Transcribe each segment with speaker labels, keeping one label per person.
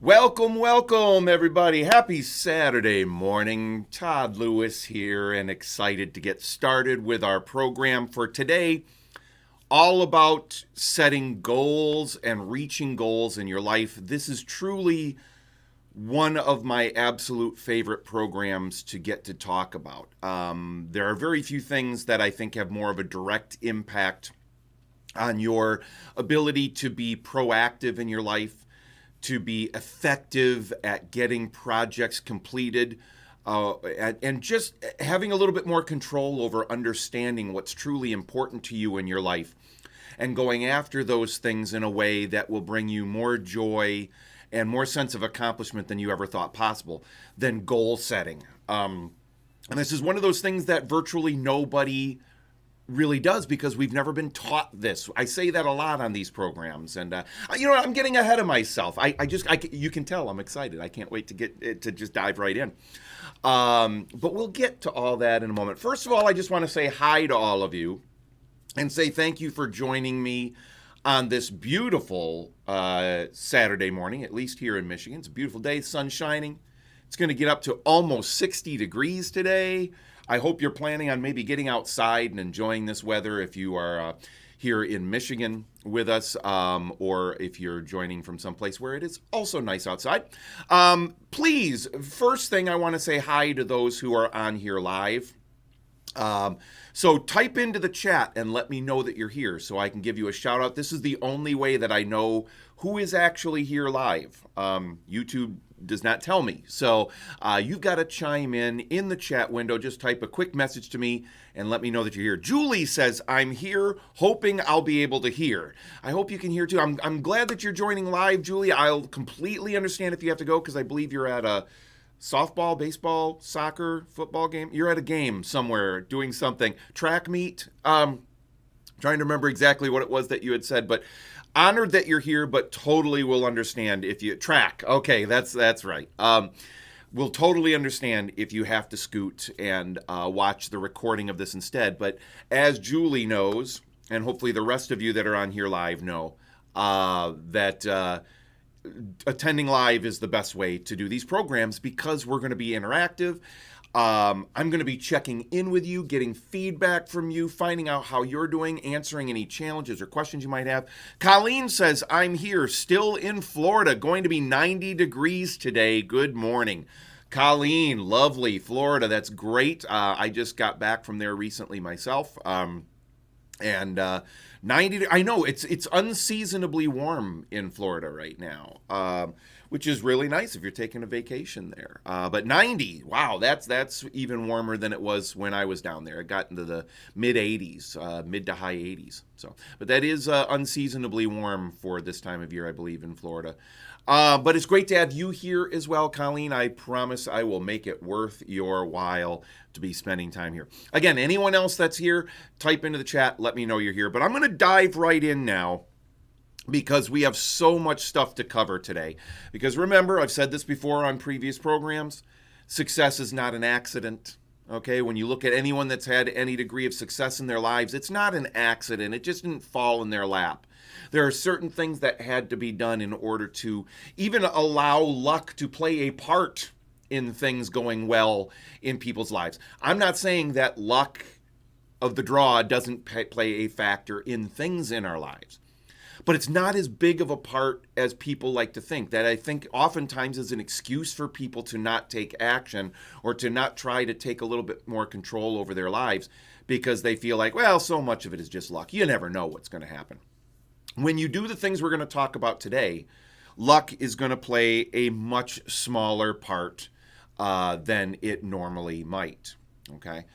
Speaker 1: Welcome, welcome, everybody. Happy Saturday morning. Todd Lewis here, and excited to get started with our program for today. All about setting goals and reaching goals in your life. This is truly one of my absolute favorite programs to get to talk about. There are very few things that I think have more of a direct impact on your ability to be proactive in your life, to be effective at getting projects completed, and just having a little bit more control over understanding what's truly important to you in your life and going after those things in a way that will bring you more joy and more sense of accomplishment than you ever thought possible, than goal setting. And this is one of those things that virtually nobody really does because we've never been taught this. I say that a lot on these programs, and I'm getting ahead of myself. You can tell I'm excited. I can't wait to get to just dive right in. But we'll get to all that in a moment. First of all, I just want to say hi to all of you and say thank you for joining me on this beautiful Saturday morning, at least here in Michigan. It's a beautiful day, sun shining. It's going to get up to almost 60 degrees today. I hope you're planning on maybe getting outside and enjoying this weather if you are here in Michigan with us, or if you're joining from someplace where it is also nice outside. Please, first thing I want to say hi to those who are on here live. So type into the chat and let me know that you're here so I can give you a shout out. This is the only way that I know who is actually here live. YouTube does not tell me. So you've got to chime in the chat window. Just type a quick message to me and let me know that you're here. Julie says, I'm here hoping I'll be able to hear. I hope you can hear too. I'm glad that you're joining live, Julie. I'll completely understand if you have to go because I believe you're at a softball, baseball, soccer, football game. You're at a game somewhere doing something. Track meet. Trying to remember exactly what it was that you had said, but honored that you're here, but totally will understand if you track. Okay, that's right. We'll totally understand if you have to scoot and watch the recording of this instead. But as Julie knows, and hopefully the rest of you that are on here live know, that attending live is the best way to do these programs because we're going to be interactive. I'm going to be checking in with you, getting feedback from you, finding out how you're doing, answering any challenges or questions you might have. Colleen says, I'm here, still in Florida, going to be 90 degrees today. Good morning. Colleen, lovely, Florida. That's great. I just got back from there recently myself. And 90, I know it's unseasonably warm in Florida right now, which is really nice if you're taking a vacation there. But 90, wow, that's even warmer than it was when I was down there. It got into the mid 80s, mid to high 80s. So, but that is unseasonably warm for this time of year, I believe, in Florida. But it's great to have you here as well, Colleen. I promise I will make it worth your while to be spending time here. Again, anyone else that's here, type into the chat, let me know you're here. But I'm going to dive right in now because we have so much stuff to cover today. Because remember, I've said this before on previous programs, success is not an accident. Okay, when you look at anyone that's had any degree of success in their lives, it's not an accident. It just didn't fall in their lap. There are certain things that had to be done in order to even allow luck to play a part in things going well in people's lives. I'm not saying that luck of the draw doesn't play a factor in things in our lives, but it's not as big of a part as people like to think. That I think oftentimes is an excuse for people to not take action or to not try to take a little bit more control over their lives because they feel like, well, so much of it is just luck. You never know what's going to happen. When you do the things we're going to talk about today, luck is going to play a much smaller part than it normally might. Okay.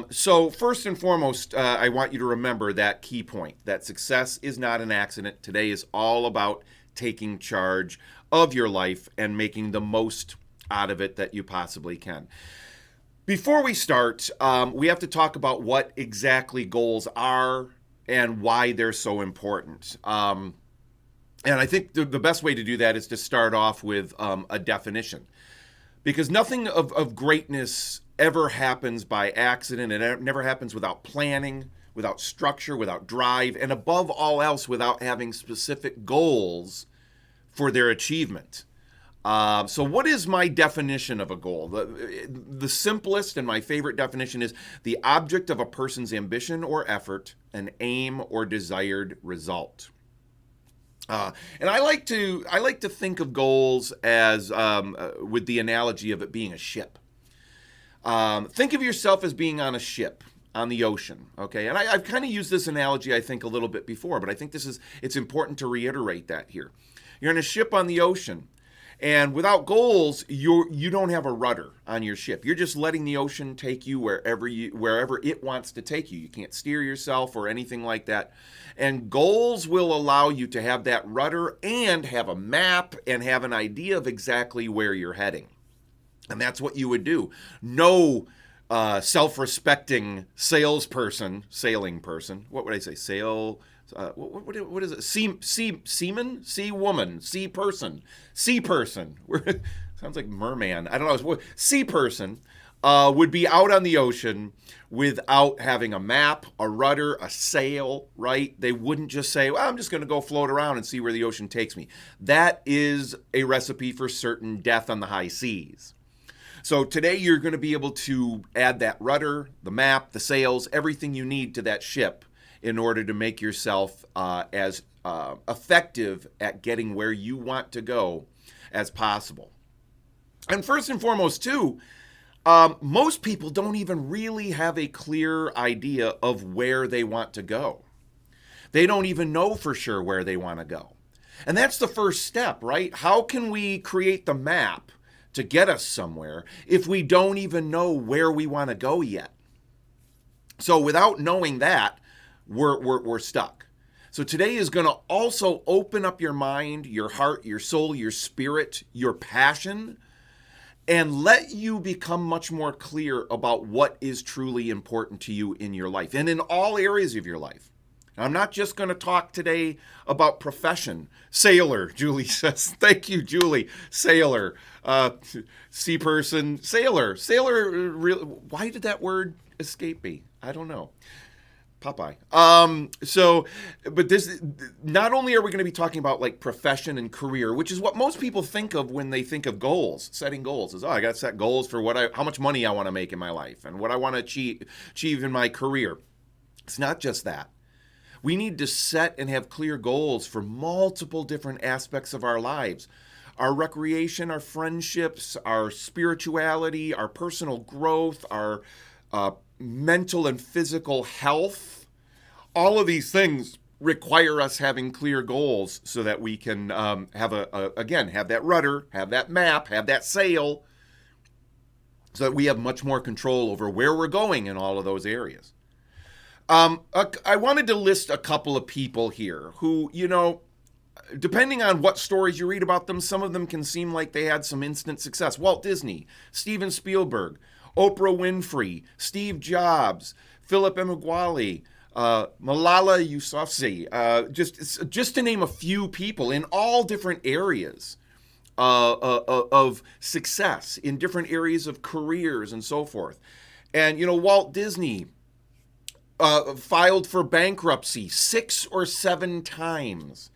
Speaker 1: So first and foremost, I want you to remember that key point, that success is not an accident. Today is all about taking charge of your life and making the most out of it that you possibly can. Before we start, we have to talk about what exactly goals are and why they're so important. And I think the best way to do that is to start off with a definition. Because nothing of greatness ever happens by accident. It never happens without planning, without structure, without drive, and above all else, without having specific goals for their achievement. So what is my definition of a goal? The simplest and my favorite definition is the object of a person's ambition or effort, an aim or desired result. And I like to think of goals as with the analogy of it being a ship. Think of yourself as being on a ship on the ocean, okay? And I've kind of used this analogy, I think, a little bit before, but I think it's important to reiterate that here. You're on a ship on the ocean, and without goals, you don't have a rudder on your ship. You're just letting the ocean take you wherever it wants to take you. You can't steer yourself or anything like that. And goals will allow you to have that rudder and have a map and have an idea of exactly where you're heading. And that's what you would do. No self-respecting sailing person. What would I say? What is it? Seaman? Sea woman? Sea person? Sounds like merman. I don't know. Sea person would be out on the ocean without having a map, a rudder, a sail, right? They wouldn't just say, well, I'm just going to go float around and see where the ocean takes me. That is a recipe for certain death on the high seas. So today you're going to be able to add that rudder, the map, the sails, everything you need to that ship in order to make yourself as effective at getting where you want to go as possible. And first and foremost, too, most people don't even really have a clear idea of where they want to go. They don't even know for sure where they want to go. And that's the first step, right? How can we create the map to get us somewhere if we don't even know where we want to go yet? So without knowing that, we're stuck. So today is going to also open up your mind, your heart, your soul, your spirit, your passion, and let you become much more clear about what is truly important to you in your life and in all areas of your life. Now, I'm not just going to talk today about profession. Sailor, Julie says. Thank you, Julie. Sailor, sea person, sailor. Why did that word escape me? I don't know. Popeye. But this, not only are we going to be talking about like profession and career, which is what most people think of when they think of goals, setting goals is, I got to set goals for how much money I want to make in my life and what I want to achieve in my career. It's not just that. We need to set and have clear goals for multiple different aspects of our lives. Our recreation, our friendships, our spirituality, our personal growth, our mental and physical health. All of these things require us having clear goals so that we can have that rudder, have that map, have that sail, so that we have much more control over where we're going in all of those areas. I wanted to list a couple of people here who, depending on what stories you read about them, some of them can seem like they had some instant success. Walt Disney, Steven Spielberg, Oprah Winfrey, Steve Jobs, Philip Emeagwali, Malala Yousafzai, just to name a few people in all different areas of success, in different areas of careers and so forth. And, Walt Disney filed for bankruptcy 6 or 7 times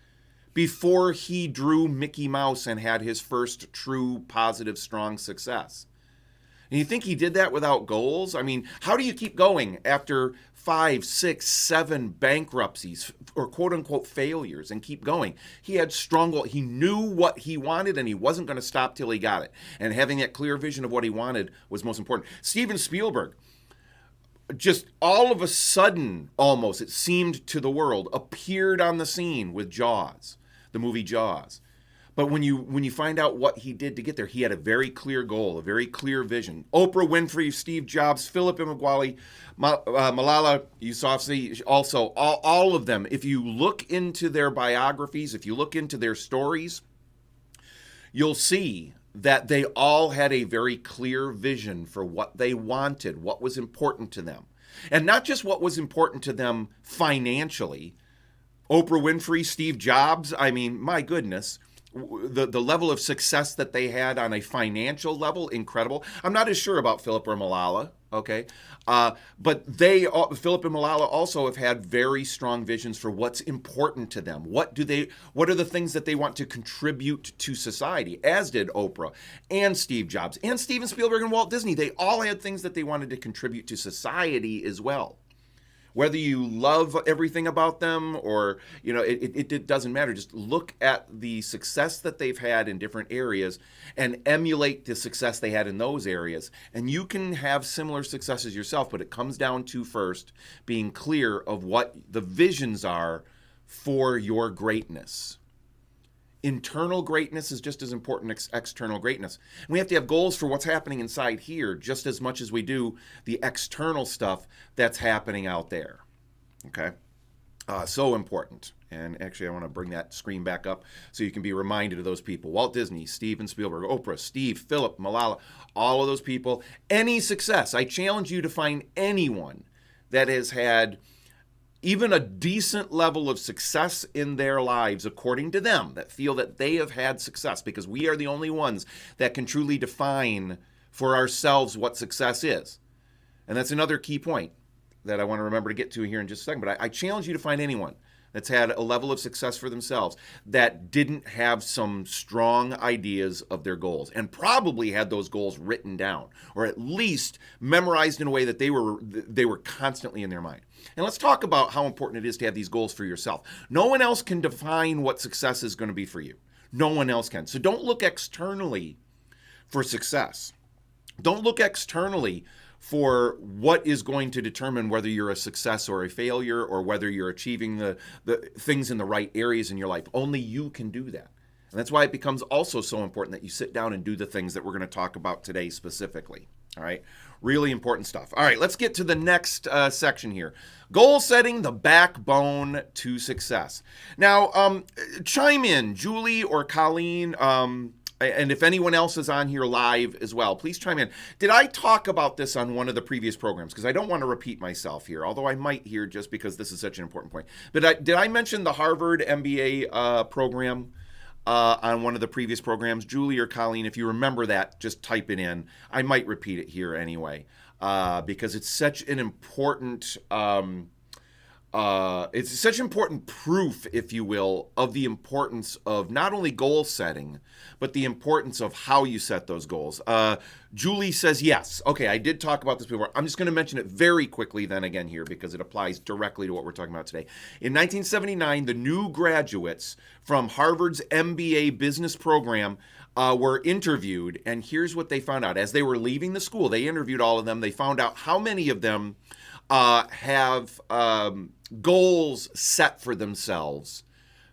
Speaker 1: before he drew Mickey Mouse and had his first true, positive, strong success. And you think he did that without goals? I mean, how do you keep going after 5, 6, 7 bankruptcies or quote-unquote failures and keep going? He had strong goals. He knew what he wanted, and he wasn't going to stop till he got it. And having that clear vision of what he wanted was most important. Steven Spielberg, just all of a sudden, almost, it seemed to the world, appeared on the scene with Jaws, the movie Jaws. But when you find out what he did to get there, he had a very clear goal, a very clear vision. Oprah Winfrey, Steve Jobs, Philip Emeagwali, Malala Yousafzai, also all of them. If you look into their biographies, if you look into their stories, you'll see that they all had a very clear vision for what they wanted, what was important to them. And not just what was important to them financially. Oprah Winfrey, Steve Jobs, I mean, my goodness. the level of success that they had on a financial level, incredible. I'm not as sure about Philip or Malala, okay? But Philip and Malala also have had very strong visions for what's important to them. What are the things that they want to contribute to society, as did Oprah and Steve Jobs and Steven Spielberg and Walt Disney. They all had things that they wanted to contribute to society as well. Whether you love everything about them or, it doesn't matter. Just look at the success that they've had in different areas and emulate the success they had in those areas. And you can have similar successes yourself, but it comes down to first being clear of what the visions are for your greatness. Internal greatness is just as important as external greatness. And we have to have goals for what's happening inside here just as much as we do the external stuff that's happening out there. Okay? So important. And actually, I want to bring that screen back up so you can be reminded of those people. Walt Disney, Steven Spielberg, Oprah, Steve, Philip, Malala, all of those people. Any success. I challenge you to find anyone that has had even a decent level of success in their lives, according to them, that feel that they have had success, because we are the only ones that can truly define for ourselves what success is. And that's another key point that I want to remember to get to here in just a second. But I challenge you to find anyone that's had a level of success for themselves that didn't have some strong ideas of their goals, and probably had those goals written down, or at least memorized in a way that they were constantly in their mind. And let's talk about how important it is to have these goals for yourself. No one else can define what success is going to be for you. No one else can. So don't look externally for success. Don't look externally for what is going to determine whether you're a success or a failure, or whether you're achieving the things in the right areas in your life. Only you can do that. And that's why it becomes also so important that you sit down and do the things that we're going to talk about today specifically. All right? Really important stuff. All right, let's get to the next section here. Goal setting, the backbone to success. Now, chime in, Julie or Colleen, and if anyone else is on here live as well, please chime in. Did I talk about this on one of the previous programs? Because I don't want to repeat myself here, although I might here just because this is such an important point. But did I mention the Harvard MBA program on one of the previous programs? Julie or Colleen, if you remember that, just type it in. I might repeat it here anyway, because it's such an important proof, if you will, of the importance of not only goal setting, but the importance of how you set those goals. Julie says yes. Okay, I did talk about this before. I'm just going to mention it very quickly then again here, because it applies directly to what we're talking about today. In 1979, the new graduates from Harvard's MBA business program were interviewed, and here's what they found out. As they were leaving the school, they interviewed all of them. They found out how many of them have goals set for themselves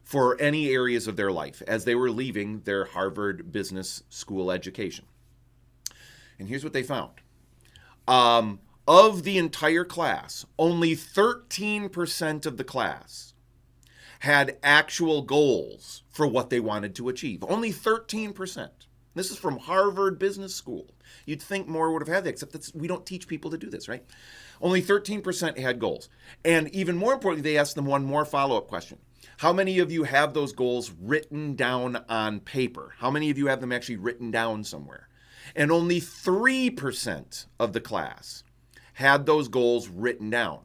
Speaker 1: for any areas of their life as they were leaving their Harvard Business School education. And here's what they found. Of the entire class, only 13% of the class had actual goals for what they wanted to achieve. Only 13%. This is from Harvard Business School. You'd think more would have had that, except that we don't teach people to do this, right? Only 13% had goals. And even more importantly, they asked them one more follow-up question. How many of you have those goals written down on paper? How many of you have them actually written down somewhere? And only 3% of the class had those goals written down.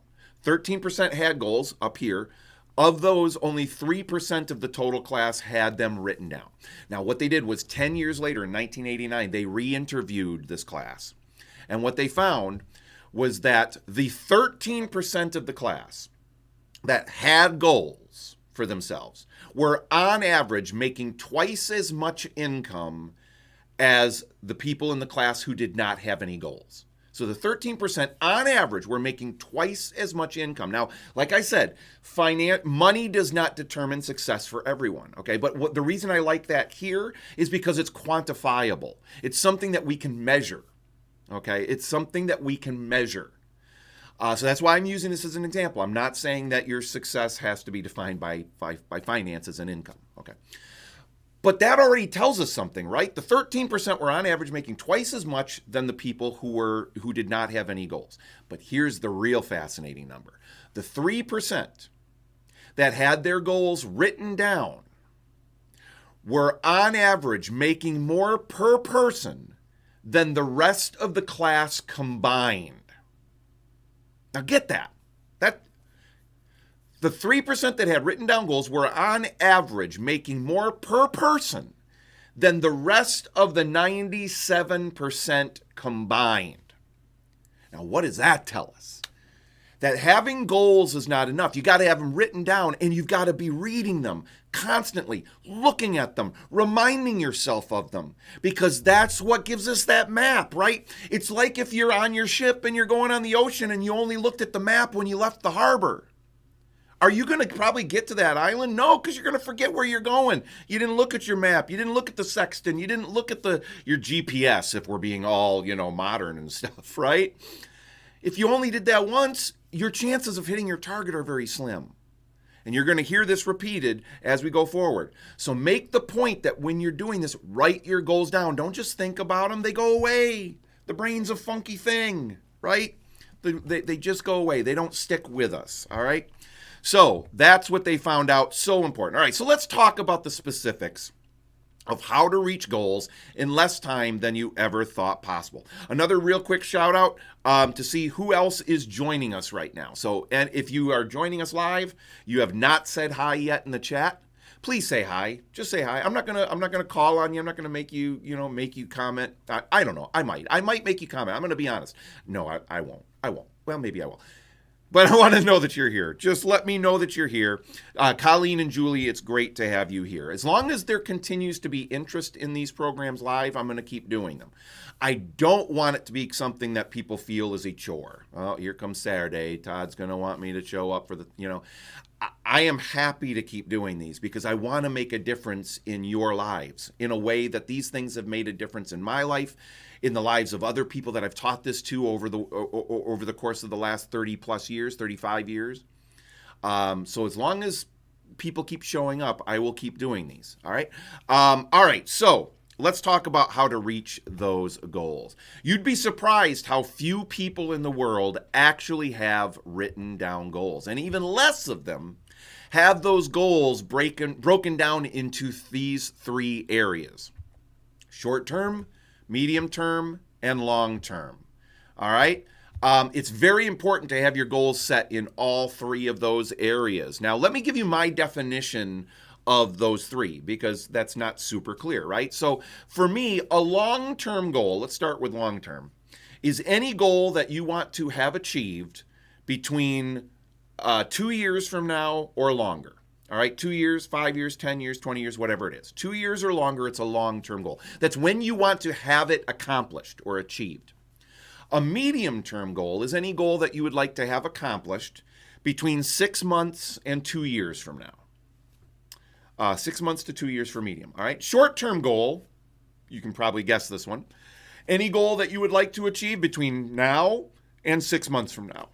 Speaker 1: 13% had goals up here. Of those, only 3% of the total class had them written down. Now, what they did was 10 years later, in 1989, they re-interviewed this class. And what they found was that the 13% of the class that had goals for themselves were, on average, making twice as much income as the people in the class who did not have any goals. So the 13% on average were making twice as much income. Now, like I said, money does not determine success for everyone, okay? But the reason I like that here is because it's quantifiable. It's something that we can measure, okay? It's something that we can measure. So that's why I'm using this as an example. I'm not saying that your success has to be defined by finances and income, okay? But that already tells us something, right? The 13% were on average making twice as much than the people who did not have any goals. But here's the real fascinating number. The 3% that had their goals written down were on average making more per person than the rest of the class combined. Now get that. The 3% that had written down goals were on average making more per person than the rest of the 97% combined. Now, what does that tell us? That having goals is not enough. You got to have them written down, and you've got to be reading them constantly, looking at them, reminding yourself of them, because that's what gives us that map, right? It's like if you're on your ship and you're going on the ocean and you only looked at the map when you left the harbor. Are you going to probably get to that island? No, because you're going to forget where you're going. You didn't look at your map. You didn't look at the sextant. You didn't look at your GPS, if we're being all, modern and stuff, right? If you only did that once, your chances of hitting your target are very slim. And you're going to hear this repeated as we go forward. So make the point that when you're doing this, write your goals down. Don't just think about them. They go away. The brain's a funky thing, right? They just go away. They don't stick with us, all right? So that's what they found out. So important. All right, so let's talk about the specifics of how to reach goals in less time than you ever thought possible. Another real quick shout out to see who else is joining us right now. So, and if you are joining us live, you have not said hi yet in the chat, please say hi. Just say hi. I'm not gonna call on you. I'm not gonna make you, make you comment. I don't know. I might make you comment. I'm gonna be honest. No, I won't. Well, maybe I will. But I want to know that you're here. Just let me know that you're here. Colleen and Julie, it's great to have you here. As long as there continues to be interest in these programs live, I'm going to keep doing them. I don't want it to be something that people feel is a chore. Oh, here comes Saturday. Todd's going to want me to show up for the, I am happy to keep doing these because I want to make a difference in your lives in a way that these things have made a difference in my life, in the lives of other people that I've taught this to over the course of the last 30 plus years, 35 years. So as long as people keep showing up, I will keep doing these. All right. All right. So let's talk about how to reach those goals. You'd be surprised how few people in the world actually have written down goals, and even less of them have those goals broken down into these three areas: short term, medium term, and long term. All right. It's very important to have your goals set in all three of those areas. Now, let me give you my definition of those three because that's not super clear, right? So for me, a long-term goal, let's start with long-term, is any goal that you want to have achieved between 2 years from now or longer. All right, 2 years, 5 years, 10 years, 20 years, whatever it is. 2 years or longer, it's a long-term goal. That's when you want to have it accomplished or achieved. A medium-term goal is any goal that you would like to have accomplished between 6 months and 2 years from now. 6 months to 2 years for medium. All right, short-term goal, you can probably guess this one. Any goal that you would like to achieve between now and 6 months from now.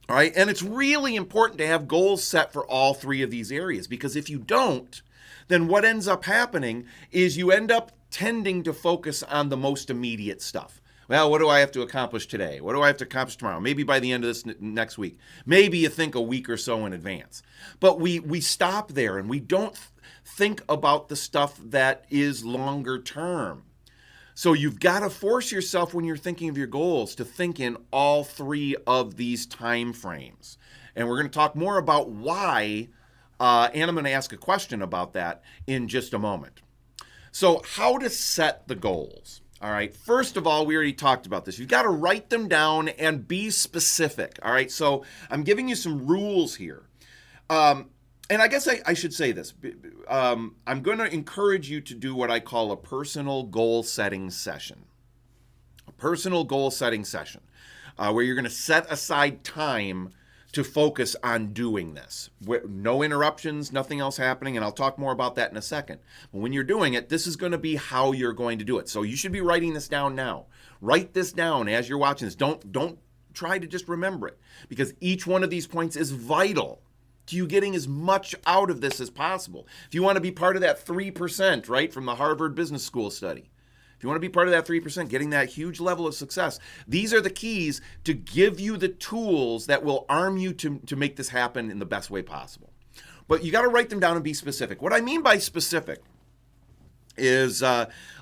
Speaker 1: All right, and it's really important to have goals set for all three of these areas because if you don't, then what ends up happening is you end up tending to focus on the most immediate stuff. Well, what do I have to accomplish today? What do I have to accomplish tomorrow? Maybe by the end of this next week. Maybe you think a week or so in advance. But we stop there and we don't think about the stuff that is longer term. So you've got to force yourself when you're thinking of your goals to think in all three of these time frames. And we're going to talk more about why, and I'm going to ask a question about that in just a moment. So how to set the goals. All right, first of all, we already talked about this. You've got to write them down and be specific. All right, so I'm giving you some rules here. And I guess I should say this. I'm going to encourage you to do what I call a personal goal setting session. A personal goal setting session where you're going to set aside time to focus on doing this. No interruptions, nothing else happening, and I'll talk more about that in a second. But when you're doing it, this is going to be how you're going to do it. So you should be writing this down now. Write this down as you're watching this. Don't try to just remember it because each one of these points is vital to you getting as much out of this as possible. If you want to be part of that 3%, right, from the Harvard Business School study, if you want to be part of that 3%, getting that huge level of success, these are the keys to give you the tools that will arm you to make this happen in the best way possible. But you got to write them down and be specific. What I mean by specific is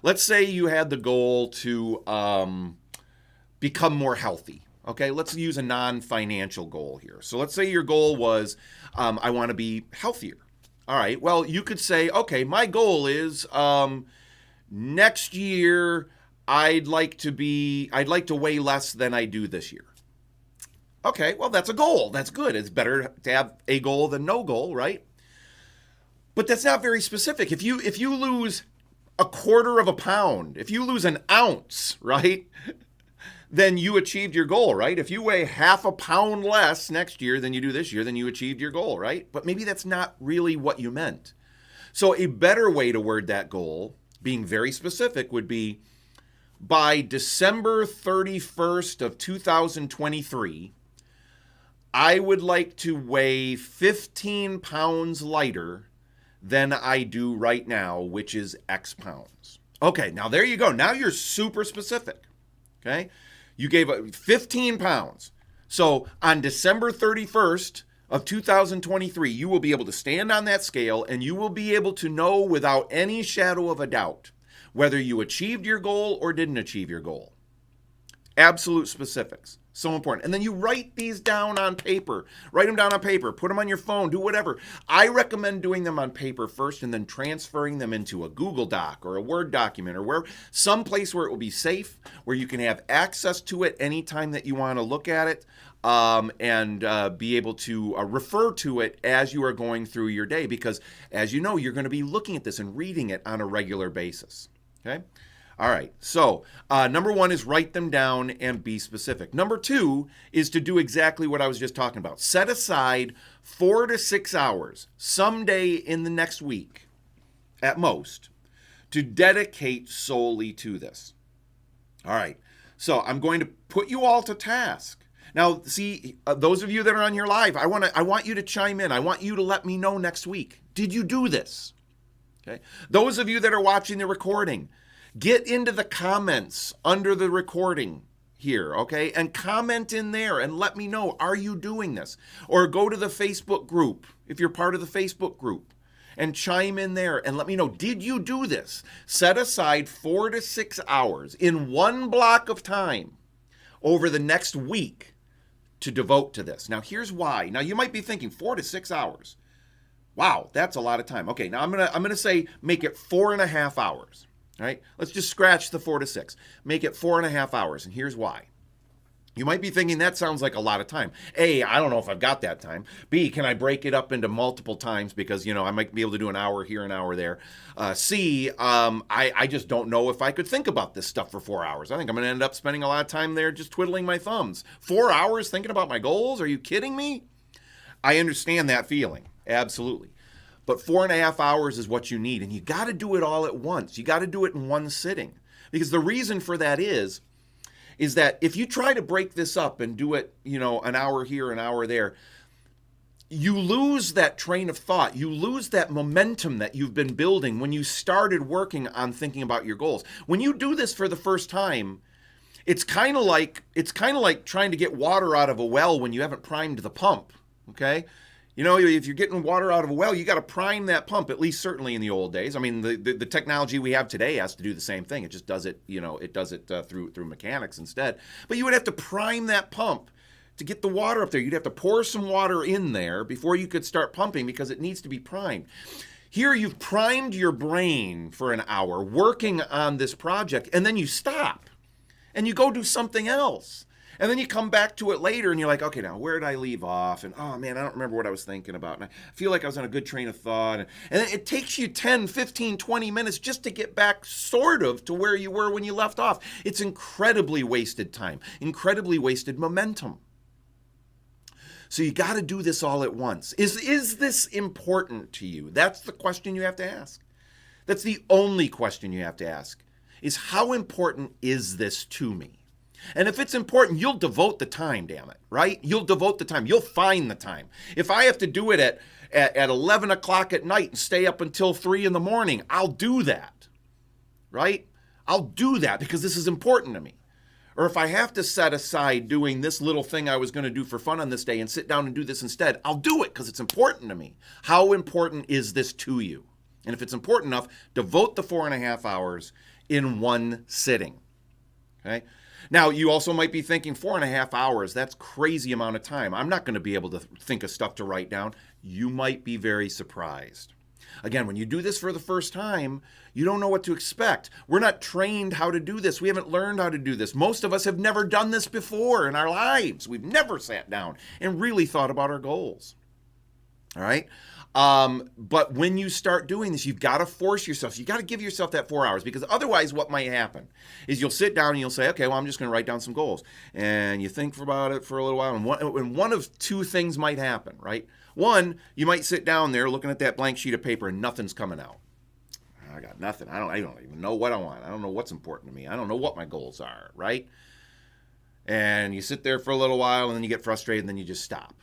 Speaker 1: let's say you had the goal to become more healthy. Okay, let's use a non-financial goal here. So let's say your goal was, I want to be healthier. All right, well, you could say, okay, my goal is next year I'd like to weigh less than I do this year. Okay, well, that's a goal. That's good. It's better to have a goal than no goal, right? But that's not very specific. If you lose a quarter of a pound, if you lose an ounce, right, then you achieved your goal, right? If you weigh half a pound less next year than you do this year, then you achieved your goal, right? But maybe that's not really what you meant. So a better way to word that goal, being very specific, would be by December 31st of 2023, I would like to weigh 15 pounds lighter than I do right now, which is X pounds. Okay, now there you go. Now you're super specific, okay? You gave 15 pounds. So on December 31st of 2023, you will be able to stand on that scale and you will be able to know without any shadow of a doubt whether you achieved your goal or didn't achieve your goal. Absolute specifics. So important. And then you write these down on paper. Write them down on paper. Put them on your phone. Do whatever. I recommend doing them on paper first and then transferring them into a Google Doc or a Word document or someplace where it will be safe, where you can have access to it anytime that you want to look at it, and be able to refer to it as you are going through your day. Because as you know, you're going to be looking at this and reading it on a regular basis. Okay? All right, so number one is write them down and be specific. Number two is to do exactly what I was just talking about. Set aside 4 to 6 hours someday in the next week, at most, to dedicate solely to this. All right, so I'm going to put you all to task. Now, see, those of you that are on your live, I want you to chime in. I want you to let me know next week. Did you do this? Okay. Those of you that are watching the recording, get into the comments under the recording here, okay? And comment in there and let me know, are you doing this? Or go to the Facebook group, if you're part of the Facebook group, and chime in there and let me know, did you do this? Set aside 4 to 6 hours in one block of time over the next week to devote to this. Now, here's why. Now, you might be thinking 4 to 6 hours. Wow, that's a lot of time. Okay, now I'm gonna say make it 4.5 hours. All right, let's just scratch the 4 to 6. Make it 4.5 hours, and here's why. You might be thinking that sounds like a lot of time. A, I don't know if I've got that time. B, can I break it up into multiple times because, I might be able to do an hour here, an hour there. C, I just don't know if I could think about this stuff for 4 hours. I think I'm going to end up spending a lot of time there just twiddling my thumbs. 4 hours thinking about my goals? Are you kidding me? I understand that feeling. Absolutely. But 4.5 hours is what you need, and you got to do it all at once. You got to do it in one sitting. Because the reason for that is that if you try to break this up and do it, an hour here, an hour there, you lose that train of thought. You lose that momentum that you've been building when you started working on thinking about your goals. When you do this for the first time, it's kind of like trying to get water out of a well when you haven't primed the pump, okay? If you're getting water out of a well, you got to prime that pump, at least certainly in the old days. I mean, the technology we have today has to do the same thing. It just does it, it does it through mechanics instead. But you would have to prime that pump to get the water up there. You'd have to pour some water in there before you could start pumping because it needs to be primed. Here you've primed your brain for an hour working on this project, and then you stop and you go do something else. And then you come back to it later and you're like, okay, now where did I leave off? And oh man, I don't remember what I was thinking about. And I feel like I was on a good train of thought. And then it takes you 10, 15, 20 minutes just to get back sort of to where you were when you left off. It's incredibly wasted time, incredibly wasted momentum. So you got to do this all at once. Is this important to you? That's the question you have to ask. That's the only question you have to ask, is how important is this to me? And if it's important, you'll devote the time, damn it, right? You'll devote the time. You'll find the time. If I have to do it at 11 o'clock at night and stay up until 3 in the morning, I'll do that, right? I'll do that because this is important to me. Or if I have to set aside doing this little thing I was going to do for fun on this day and sit down and do this instead, I'll do it because it's important to me. How important is this to you? And if it's important enough, devote the 4.5 hours in one sitting. Okay. Now, you also might be thinking 4.5 hours, that's crazy amount of time. I'm not going to be able to think of stuff to write down. You might be very surprised. Again, when you do this for the first time, you don't know what to expect. We're not trained how to do this. We haven't learned how to do this. Most of us have never done this before in our lives. We've never sat down and really thought about our goals. All right? But when you start doing this, you've got to force yourself. You've got to give yourself that 4 hours, because otherwise what might happen is you'll sit down and you'll say, okay, well, I'm just going to write down some goals. And you think about it for a little while, and one of two things might happen, right? One, you might sit down there looking at that blank sheet of paper and nothing's coming out. I got nothing. I don't even know what I want. I don't know what's important to me. I don't know what my goals are, right? And you sit there for a little while and then you get frustrated and then you just stop.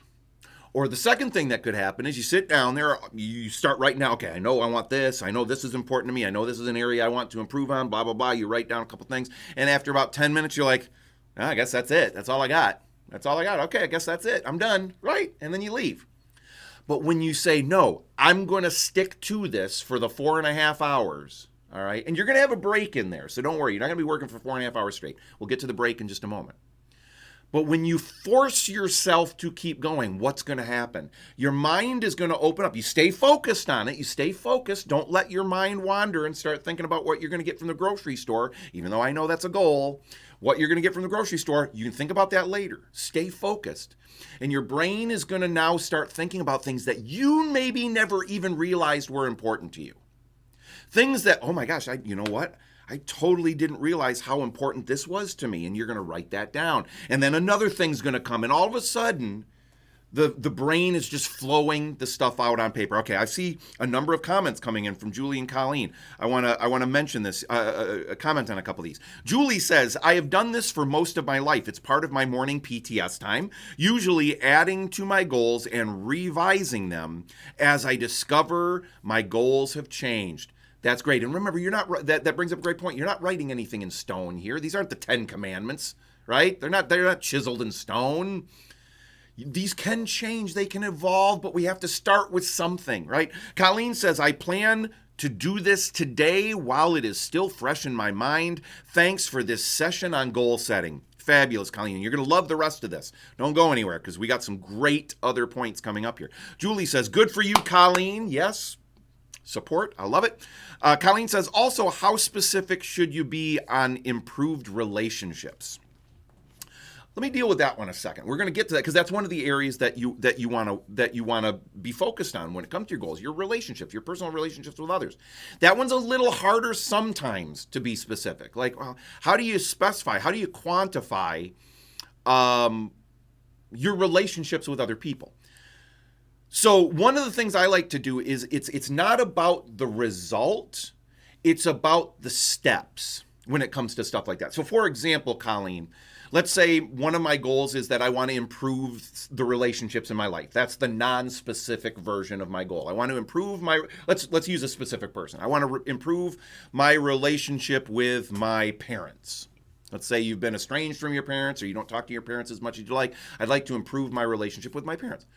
Speaker 1: Or the second thing that could happen is you sit down there, you start writing down, okay, I know I want this. I know this is important to me. I know this is an area I want to improve on, blah, blah, blah. You write down a couple things. And after about 10 minutes, you're like, oh, I guess that's it. That's all I got. That's all I got. Okay, I guess that's it. I'm done. Right? And then you leave. But when you say, no, I'm going to stick to this for the 4.5 hours, all right? And you're going to have a break in there. So don't worry. You're not going to be working for 4.5 hours straight. We'll get to the break in just a moment. But when you force yourself to keep going, what's going to happen? Your mind is going to open up. You stay focused on it. You stay focused. Don't let your mind wander and start thinking about what you're going to get from the grocery store, even though I know that's a goal. What you're going to get from the grocery store, you can think about that later. Stay focused. And your brain is going to now start thinking about things that you maybe never even realized were important to you. Things that, oh my gosh, you know what? I totally didn't realize how important this was to me. And you're going to write that down. And then another thing's going to come. And all of a sudden, the brain is just flowing the stuff out on paper. Okay, I see a number of comments coming in from Julie and Colleen. I want to mention this, comment on a couple of these. Julie says, I have done this for most of my life. It's part of my morning PTS time, usually adding to my goals and revising them as I discover my goals have changed. That's great. And remember, you're not that brings up a great point. You're not writing anything in stone here. These aren't the 10 commandments, right? They're not chiseled in stone. These can change, they can evolve, but we have to start with something, right? Colleen says, I plan to do this today while it is still fresh in my mind. Thanks for this session on goal setting. Fabulous, Colleen. You're going to love the rest of this. Don't go anywhere because we got some great other points coming up here. Julie says, good for you, Colleen. Yes. Support. I love it. Colleen says, also, how specific should you be on improved relationships? Let me deal with that one a second. We're going to get to that because that's one of the areas that you want to be focused on when it comes to your goals, your relationships, your personal relationships with others. That one's a little harder sometimes to be specific. Like, well, how do you specify? How do you quantify your relationships with other people? So one of the things I like to do is it's not about the result, it's about the steps when it comes to stuff like that. So for example, Colleen, let's say one of my goals is that I want to improve the relationships in my life. That's the non-specific version of my goal. I want to improve let's use a specific person. I want to improve my relationship with my parents. Let's say you've been estranged from your parents or you don't talk to your parents as much as you like. I'd like to improve my relationship with my parents.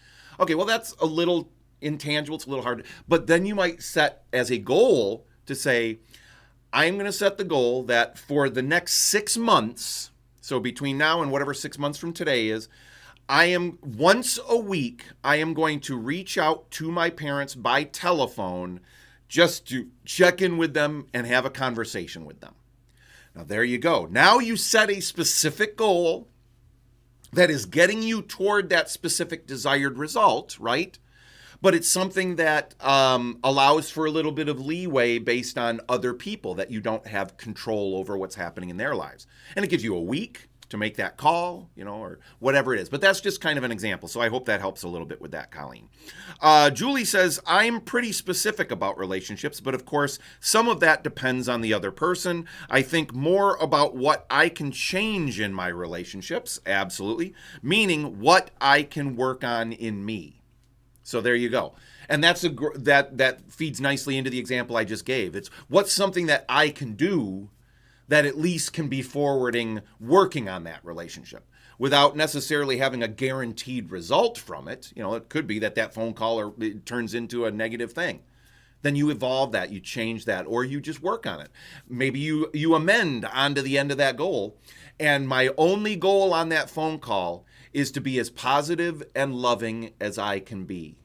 Speaker 1: Okay, well, that's a little intangible. It's a little hard. But then you might set as a goal to say, I'm going to set the goal that for the next 6 months, so between now and whatever 6 months from today is, once a week, I am going to reach out to my parents by telephone just to check in with them and have a conversation with them. Now, there you go. Now you set a specific goal that is getting you toward that specific desired result, right? But it's something that allows for a little bit of leeway based on other people that you don't have control over what's happening in their lives. And it gives you a week to make that call, or whatever it is. But that's just kind of an example. So I hope that helps a little bit with that, Colleen. Julie says, I'm pretty specific about relationships, but of course, some of that depends on the other person. I think more about what I can change in my relationships, absolutely, meaning what I can work on in me. So there you go. And that feeds nicely into the example I just gave. It's what's something that I can do that at least can be working on that relationship without necessarily having a guaranteed result from it. It could be that phone call or it turns into a negative thing. then you evolve that, you change that, or you just work on it. Maybe you amend onto the end of that goal. And my only goal on that phone call is to be as positive and loving as I can be.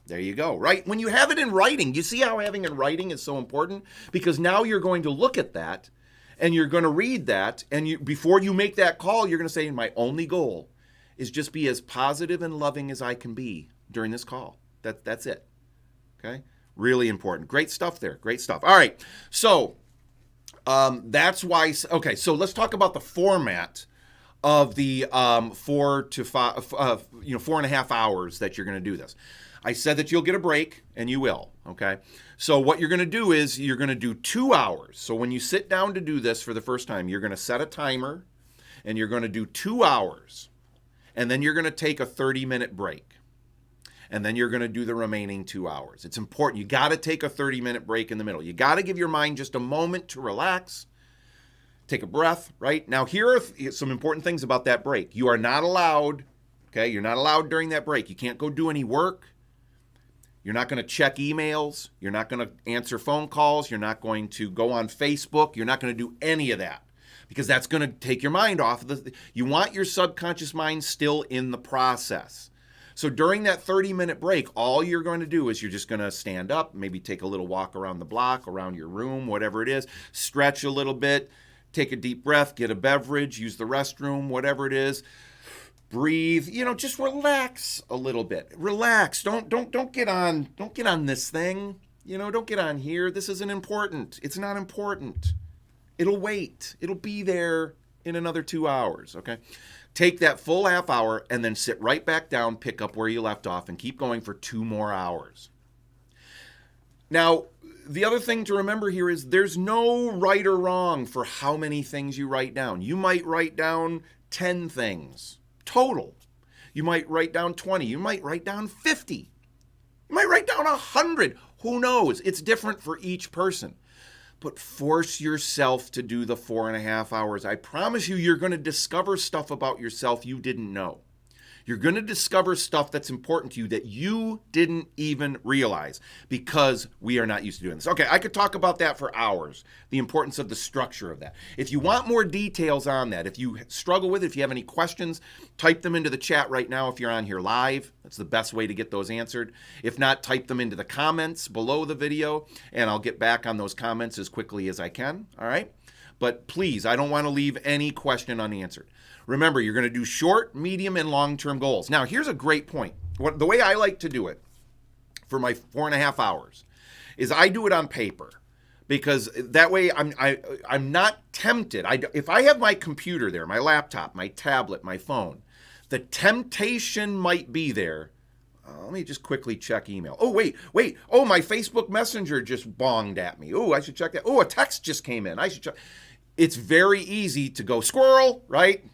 Speaker 1: There you go, right? When you have it in writing, you see how having it in writing is so important? Because now you're going to look at that and you're going to read that, and before you make that call, you're going to say, my only goal is just be as positive and loving as I can be during this call. That's it. Okay? Really important. Great stuff there. Great stuff. All right. So that's why. Okay. So let's talk about the format of the 4.5 hours that you're going to do this. I said that you'll get a break, and you will. Okay. So what you're going to do is you're going to do 2 hours. So when you sit down to do this for the first time, you're going to set a timer, and you're going to do 2 hours, and then you're going to take a 30-minute break. And then you're going to do the remaining 2 hours. It's important. You got to take a 30-minute break in the middle. You got to give your mind just a moment to relax, take a breath, right? Now, here are some important things about that break. You are not allowed, okay? You're not allowed during that break. You can't go do any work. You're not going to check emails. You're not going to answer phone calls. You're not going to go on Facebook. You're not going to do any of that because that's going to take your mind off of the. You want your subconscious mind still in the process. So during that 30-minute break, all you're going to do is you're just going to stand up, maybe take a little walk around the block, around your room, whatever it is, stretch a little bit, take a deep breath, get a beverage, use the restroom, whatever it is, breathe, just relax a little bit. Relax. Don't get on this thing. Don't get on here. This isn't important. It's not important. It'll wait. It'll be there in another 2 hours, okay? Take that full half hour and then sit right back down, pick up where you left off, and keep going for 2 more hours. Now, the other thing to remember here is there's no right or wrong for how many things you write down. You might write down 10 things total. You might write down 20. You might write down 50. You might write down 100. Who knows? It's different for each person. But force yourself to do the 4.5 hours. I promise you're going to discover stuff about yourself you didn't know. You're going to discover stuff that's important to you that you didn't even realize because we are not used to doing this. Okay, I could talk about that for hours, the importance of the structure of that. If you want more details on that, if you struggle with it, if you have any questions, type them into the chat right now if you're on here live. That's the best way to get those answered. If not, type them into the comments below the video, and I'll get back on those comments as quickly as I can, all right? But please, I don't want to leave any question unanswered. Remember, you're going to do short, medium, and long-term goals. Now, here's a great point. The way I like to do it for my 4.5 hours is I do it on paper because that way I'm not tempted. If I have my computer there, my laptop, my tablet, my phone, the temptation might be there. Let me just quickly check email. Oh, wait. Oh, my Facebook Messenger just bonged at me. Oh, I should check that. Oh, a text just came in. I should check. It's very easy to go squirrel, right?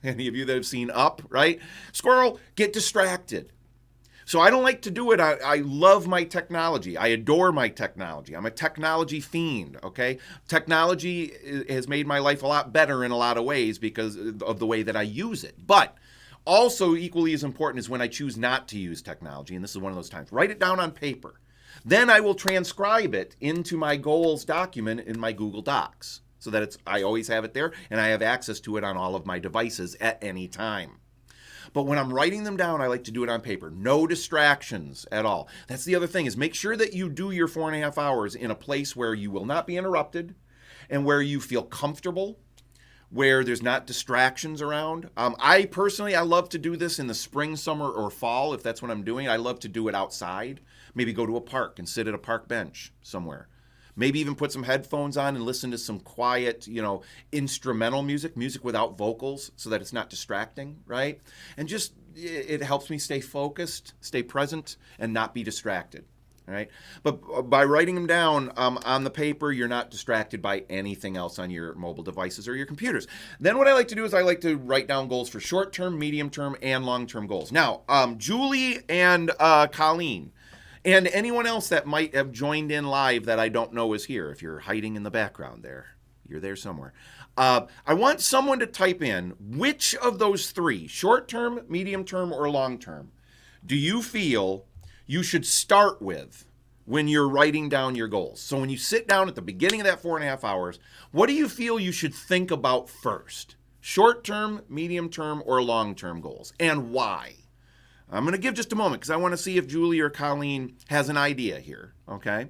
Speaker 1: Any of you that have seen Up, right? Squirrel, get distracted. So I don't like to do it. I love my technology. I adore my technology. I'm a technology fiend, okay? Technology has made my life a lot better in a lot of ways because of the way that I use it. But also equally as important is when I choose not to use technology, and this is one of those times. Write it down on paper. Then I will transcribe it into my goals document in my Google Docs, so that I always have it there and I have access to it on all of my devices at any time. But when I'm writing them down, I like to do it on paper. No distractions at all. That's the other thing is make sure that you do your 4.5 hours in a place where you will not be interrupted and where you feel comfortable, where there's not distractions around. I love to do this in the spring, summer, or fall if that's what I'm doing. I love to do it outside. Maybe go to a park and sit at a park bench somewhere. Maybe even put some headphones on and listen to some quiet, instrumental music without vocals so that it's not distracting, right? And just, it helps me stay focused, stay present, and not be distracted, all right? But by writing them down on the paper, you're not distracted by anything else on your mobile devices or your computers. Then what I like to do is I like to write down goals for short-term, medium-term, and long-term goals. Now, Julie and Colleen, and anyone else that might have joined in live that I don't know is here. If you're hiding in the background there, you're there somewhere. I want someone to type in which of those three, short-term, medium-term, or long-term, do you feel you should start with when you're writing down your goals? So when you sit down at the beginning of that 4.5 hours, what do you feel you should think about first? Short-term, medium-term, or long-term goals, and why? I'm going to give just a moment because I want to see if Julie or Colleen has an idea here, okay?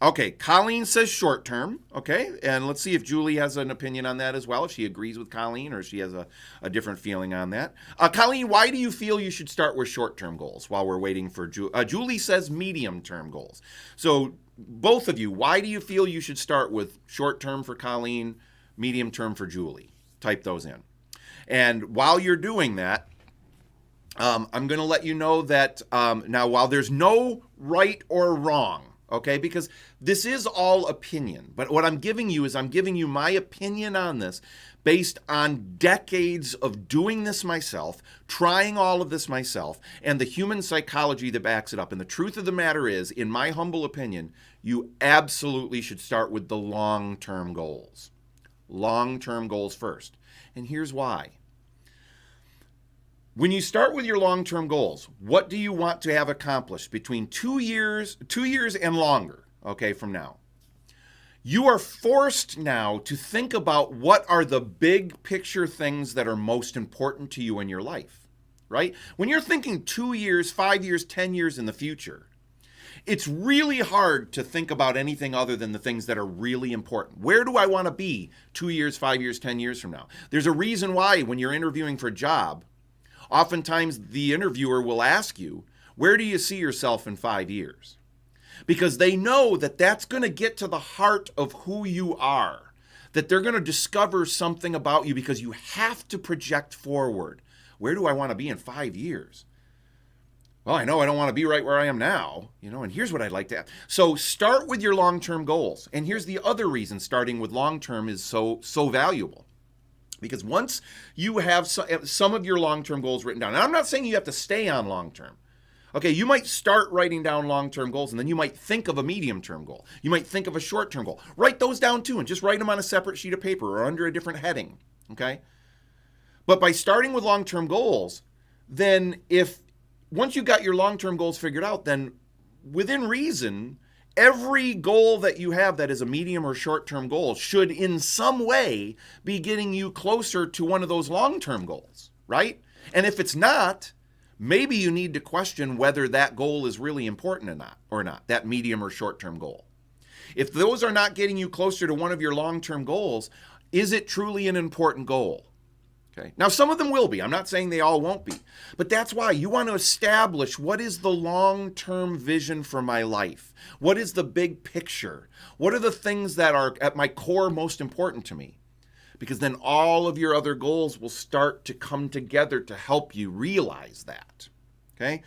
Speaker 1: Okay, Colleen says short term, okay? And let's see if Julie has an opinion on that as well, if she agrees with Colleen or if she has a different feeling on that. Colleen, why do you feel you should start with short-term goals while we're waiting for Julie? Julie says medium-term goals. So both of you, why do you feel you should start with short-term for Colleen, medium-term for Julie? Type those in. And while you're doing that, I'm going to let you know that now while there's no right or wrong, okay, because this is all opinion. But what I'm giving you is I'm giving you my opinion on this based on decades of doing this myself, trying all of this myself, and the human psychology that backs it up. And the truth of the matter is, in my humble opinion, you absolutely should start with the long-term goals. Long-term goals first. And here's why. When you start with your long-term goals, what do you want to have accomplished between 2 years and longer, okay, from now? You are forced now to think about what are the big picture things that are most important to you in your life, right? When you're thinking 2 years, 5 years, 10 years in the future, it's really hard to think about anything other than the things that are really important. Where do I want to be 2 years, 5 years, 10 years from now? There's a reason why when you're interviewing for a job, oftentimes the interviewer will ask you, where do you see yourself in 5 years? Because they know that that's going to get to the heart of who you are, that they're going to discover something about you because you have to project forward. Where do I want to be in 5 years? Well, I know I don't want to be right where I am now, and here's what I'd like to have. So start with your long-term goals. And here's the other reason starting with long-term is so valuable. Because once you have some of your long-term goals written down, and I'm not saying you have to stay on long-term. Okay, you might start writing down long-term goals, and then you might think of a medium-term goal. You might think of a short-term goal. Write those down too, and just write them on a separate sheet of paper or under a different heading, okay? But by starting with long-term goals, then once you got your long-term goals figured out, then within reason, every goal that you have that is a medium or short-term goal should in some way be getting you closer to one of those long-term goals, right? And if it's not, maybe you need to question whether that goal is really important or not, that medium or short-term goal. If those are not getting you closer to one of your long-term goals, is it truly an important goal? Okay. Now, some of them will be. I'm not saying they all won't be. But that's why you want to establish what is the long-term vision for my life? What is the big picture? What are the things that are at my core most important to me? Because then all of your other goals will start to come together to help you realize that. Okay?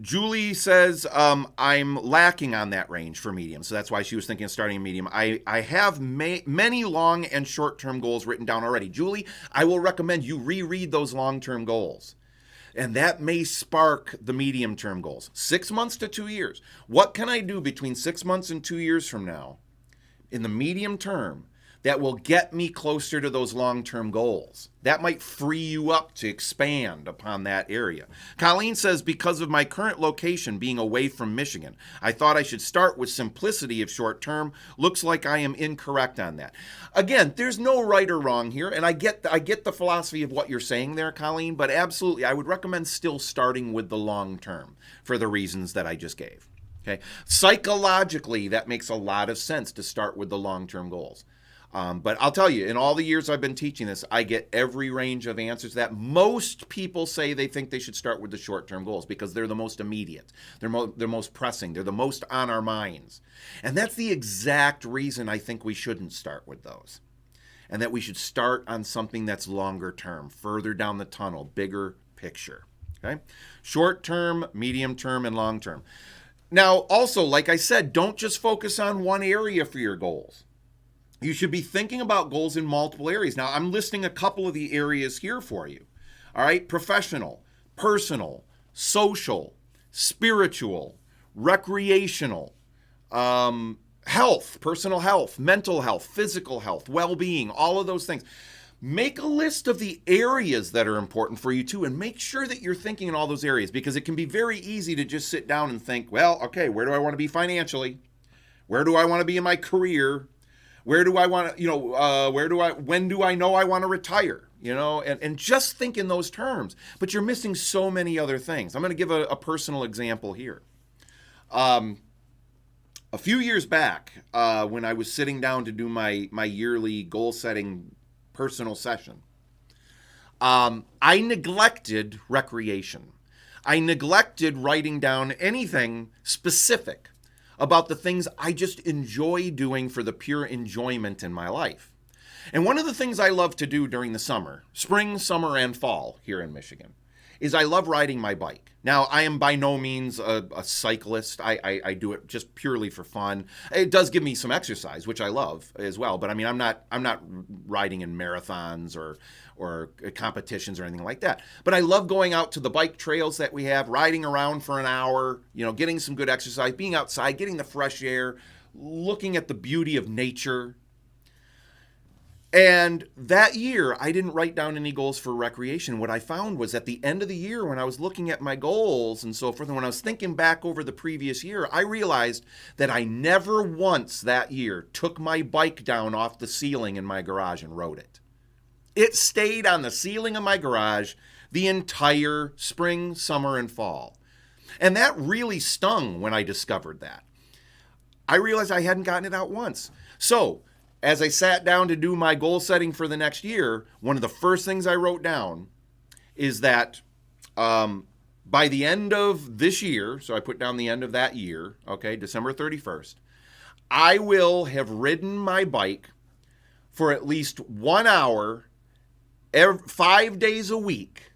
Speaker 1: Julie says, I'm lacking on that range for medium. So that's why she was thinking of starting a medium. I have many long and short-term goals written down already. Julie, I will recommend you reread those long-term goals. And that may spark the medium-term goals. 6 months to 2 years. What can I do between 6 months and 2 years from now in the medium term that will get me closer to those long-term goals? That might free you up to expand upon that area. Colleen says, because of my current location being away from Michigan, I thought I should start with simplicity of short-term. Looks like I am incorrect on that. Again, there's no right or wrong here, and I get the philosophy of what you're saying there, Colleen, but absolutely, I would recommend still starting with the long-term for the reasons that I just gave. Okay? Psychologically, that makes a lot of sense to start with the long-term goals. But I'll tell you, in all the years I've been teaching this, I get every range of answers to that. Most people say they think they should start with the short-term goals because they're the most immediate. They're most pressing. They're the most on our minds. And that's the exact reason I think we shouldn't start with those. And that we should start on something that's longer term, further down the tunnel, bigger picture. Okay? Short term, medium term, and long term. Now, also, like I said, don't just focus on one area for your goals. You should be thinking about goals in multiple areas. Now, I'm listing a couple of the areas here for you. All right? Professional, personal, social, spiritual, recreational, health, personal health, mental health, physical health, well-being, all of those things. Make a list of the areas that are important for you too, and make sure that you're thinking in all those areas, because it can be very easy to just sit down and think, well, okay, where do I want to be financially? Where do I want to be in my career? Where do I want to, when do I know I want to retire? And just think in those terms. But you're missing so many other things. I'm going to give a personal example here. A few years back, when I was sitting down to do my yearly goal setting personal session, I neglected recreation. I neglected writing down anything specific about the things I just enjoy doing for the pure enjoyment in my life. And one of the things I love to do during the summer, spring, summer, and fall here in Michigan, is I love riding my bike. Now, I am by no means a cyclist. I do it just purely for fun. It does give me some exercise, which I love as well. But I mean, I'm not riding in marathons or competitions or anything like that. But I love going out to the bike trails that we have, riding around for an hour, getting some good exercise, being outside, getting the fresh air, looking at the beauty of nature. And that year, I didn't write down any goals for recreation. What I found was at the end of the year, when I was looking at my goals and so forth, and when I was thinking back over the previous year, I realized that I never once that year took my bike down off the ceiling in my garage and rode it. It stayed on the ceiling of my garage the entire spring, summer, and fall. And that really stung when I discovered that. I realized I hadn't gotten it out once. So, as I sat down to do my goal setting for the next year, one of the first things I wrote down is that by the end of this year, so I put down the end of that year, okay, December 31st, I will have ridden my bike for at least 1 hour 5 days a week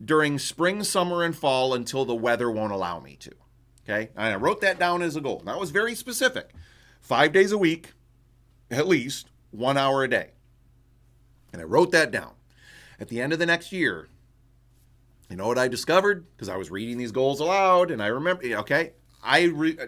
Speaker 1: during spring, summer, and fall until the weather won't allow me to, okay? And I wrote that down as a goal. That was very specific. 5 days a week, at least 1 hour a day. And I wrote that down. At the end of the next year, you know what I discovered? Because I was reading these goals aloud, and I remember, okay,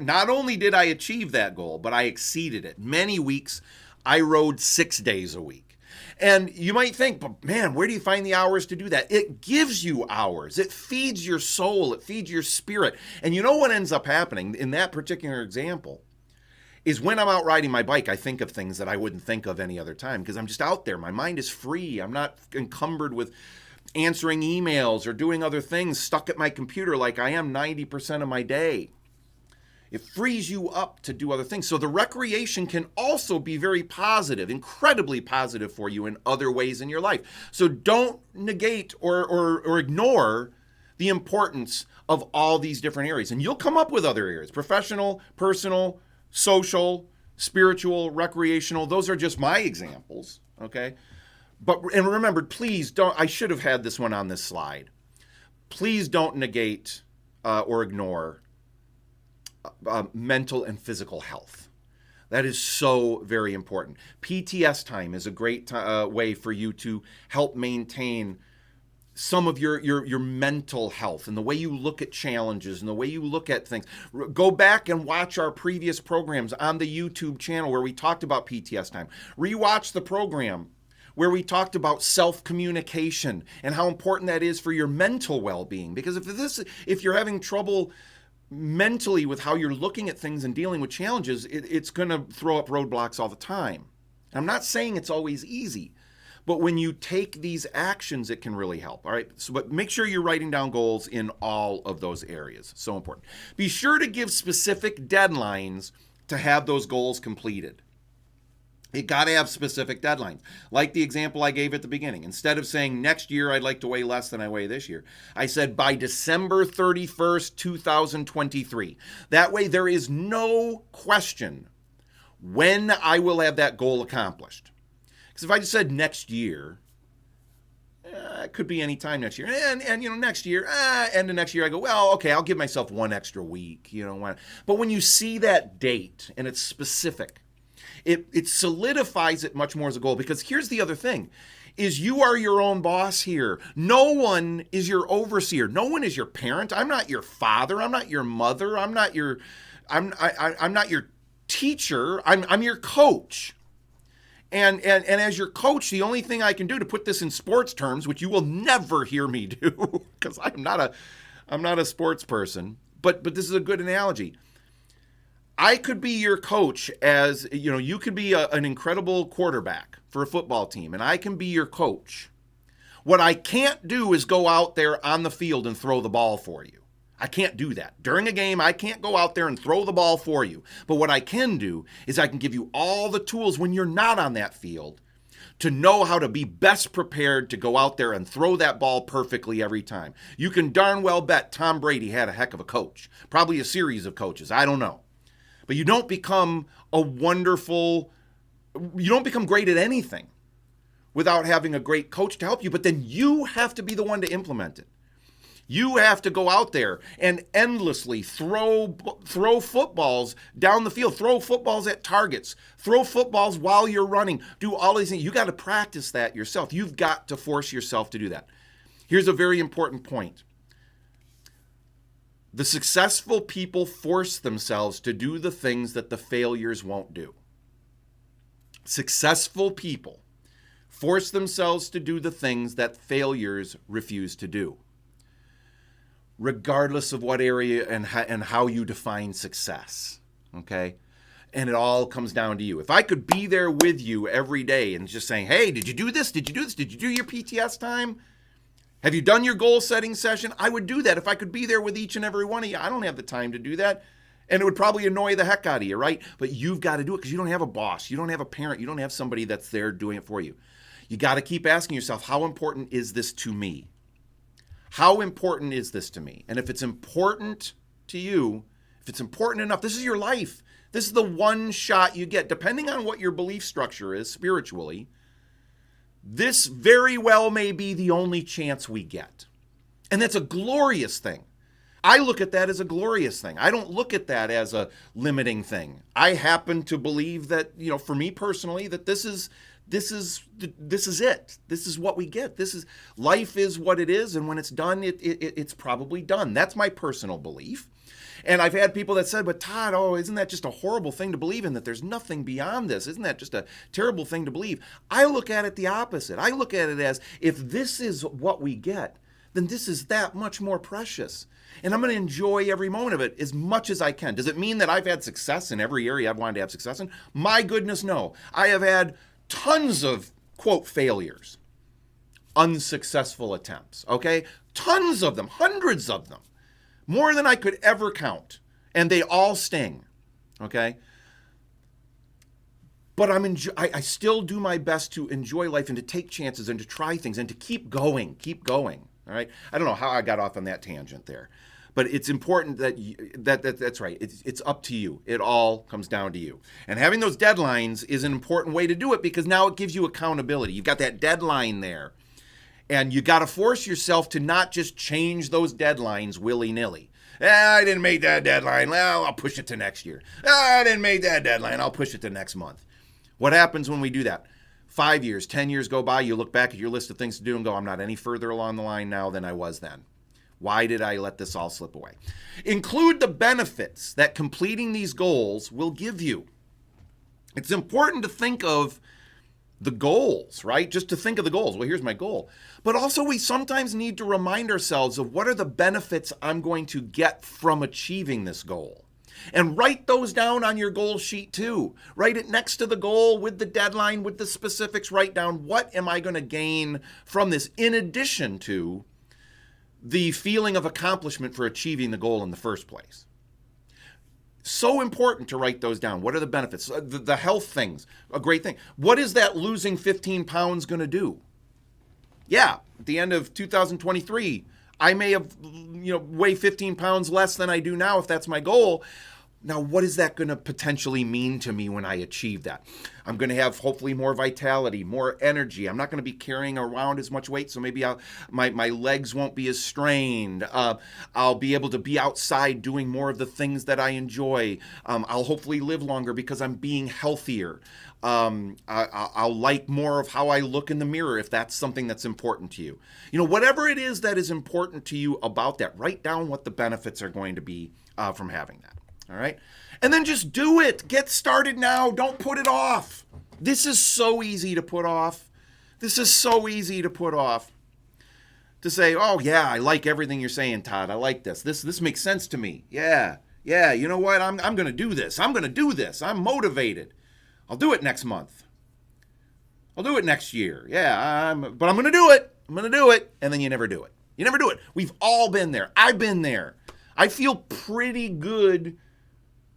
Speaker 1: not only did I achieve that goal, but I exceeded it. Many weeks, I rode 6 days a week. And you might think, but man, where do you find the hours to do that? It gives you hours. It feeds your soul. It feeds your spirit. And you know what ends up happening in that particular example? Is when I'm out riding my bike, I think of things that I wouldn't think of any other time because I'm just out there. My mind is free. I'm not encumbered with answering emails or doing other things, stuck at my computer like I am 90% of my day. It frees you up to do other things. So the recreation can also be very positive, incredibly positive for you in other ways in your life. So don't negate or ignore the importance of all these different areas. And you'll come up with other areas: professional, personal, social, spiritual, recreational. Those are just my examples, okay? And remember, please don't, I should have had this one on this slide. Please don't negate or ignore mental and physical health. That is so very important. PTS time is a great way for you to help maintain some of your mental health and the way you look at challenges and the way you look at things. Go back and watch our previous programs on the YouTube channel where we talked about PTS time. Rewatch the program where we talked about self-communication and how important that is for your mental well-being. Because if you're having trouble mentally with how you're looking at things and dealing with challenges, it's going to throw up roadblocks all the time. I'm not saying it's always easy, but when you take these actions, it can really help. All right. So, but make sure you're writing down goals in all of those areas. So important. Be sure to give specific deadlines to have those goals completed. You got to have specific deadlines. Like the example I gave at the beginning. Instead of saying next year I'd like to weigh less than I weigh this year, I said by December 31st, 2023. That way there is no question when I will have that goal accomplished. Because if I just said next year, it could be any time next year. And next year, end of next year, I go, well, okay, I'll give myself one extra week. But when you see that date and it's specific, it solidifies it much more as a goal. Because here's the other thing, is you are your own boss here. No one is your overseer. No one is your parent. I'm not your father. I'm not your mother. I'm not your teacher. I'm your coach. And as your coach, the only thing I can do to put this in sports terms, which you will never hear me do, because I'm not a sports person, but this is a good analogy. I could be your coach as, you could be an incredible quarterback for a football team, and I can be your coach. What I can't do is go out there on the field and throw the ball for you. I can't do that. During a game, I can't go out there and throw the ball for you. But what I can do is I can give you all the tools when you're not on that field to know how to be best prepared to go out there and throw that ball perfectly every time. You can darn well bet Tom Brady had a heck of a coach, probably a series of coaches. I don't know. But you don't become great at anything without having a great coach to help you. But then you have to be the one to implement it. You have to go out there and endlessly throw footballs down the field, throw footballs at targets, throw footballs while you're running, do all these things. You got to practice that yourself. You've got to force yourself to do that. Here's a very important point. The successful people force themselves to do the things that the failures won't do. Successful people force themselves to do the things that failures refuse to do, regardless of what area and how you define success, okay? And it all comes down to you. If I could be there with you every day and just saying, hey, did you do this? Did you do this? Did you do your PTS time? Have you done your goal-setting session? I would do that if I could be there with each and every one of you. I don't have the time to do that, and it would probably annoy the heck out of you, right? But you've got to do it because you don't have a boss. You don't have a parent. You don't have somebody that's there doing it for you. You got to keep asking yourself, how important is this to me? How important is this to me? And if it's important to you, if it's important enough, this is your life. This is the one shot you get. Depending on what your belief structure is spiritually, this very well may be the only chance we get. And that's a glorious thing. I look at that as a glorious thing. I don't look at that as a limiting thing. I happen to believe that, for me personally, that this is it. This is what we get. Life is what it is, and when it's done, it's probably done. That's my personal belief. And I've had people that said, but Todd, isn't that just a horrible thing to believe in, that there's nothing beyond this? Isn't that just a terrible thing to believe? I look at it the opposite. I look at it as, if this is what we get, then this is that much more precious. And I'm going to enjoy every moment of it as much as I can. Does it mean that I've had success in every area I've wanted to have success in? My goodness, no. I have had tons of, quote, failures, unsuccessful attempts, okay? Tons of them, hundreds of them, more than I could ever count, and they all sting, okay? But I still do my best to enjoy life and to take chances and to try things and to keep going, all right? I don't know how I got off on that tangent there, but it's important that's right. It's up to you. It all comes down to you. And having those deadlines is an important way to do it because now it gives you accountability. You've got that deadline there. And you got to force yourself to not just change those deadlines willy-nilly. I didn't make that deadline. Well, I'll push it to next year. I didn't make that deadline. I'll push it to next month. What happens when we do that? 5 years, 10 years go by, you look back at your list of things to do and go, I'm not any further along the line now than I was then. Why did I let this all slip away? Include the benefits that completing these goals will give you. It's important to think of the goals, right? Just to think of the goals. Well, here's my goal. But also we sometimes need to remind ourselves of what are the benefits I'm going to get from achieving this goal. And write those down on your goal sheet too. Write it next to the goal with the deadline, with the specifics. Write down, what am I going to gain from this in addition to the feeling of accomplishment for achieving the goal in the first place. So important to write those down. What are the benefits? The health things, a great thing. What is that losing 15 pounds going to do? Yeah, at the end of 2023, I may have, weigh 15 pounds less than I do now if that's my goal. Now, what is that going to potentially mean to me when I achieve that? I'm going to have hopefully more vitality, more energy. I'm not going to be carrying around as much weight, so maybe my legs won't be as strained. I'll be able to be outside doing more of the things that I enjoy. I'll hopefully live longer because I'm being healthier. I'll like more of how I look in the mirror if that's something that's important to you. Whatever it is that is important to you about that, write down what the benefits are going to be from having that. All right. And then just do it. Get started now. Don't put it off. This is so easy to put off. This is so easy to put off. To say, oh yeah, I like everything you're saying, Todd. I like this. This makes sense to me. Yeah. You know what? I'm gonna do this. I'm gonna do this. I'm motivated. I'll do it next month. I'll do it next year. Yeah, but I'm gonna do it. I'm gonna do it. And then you never do it. You never do it. We've all been there. I've been there. I feel pretty good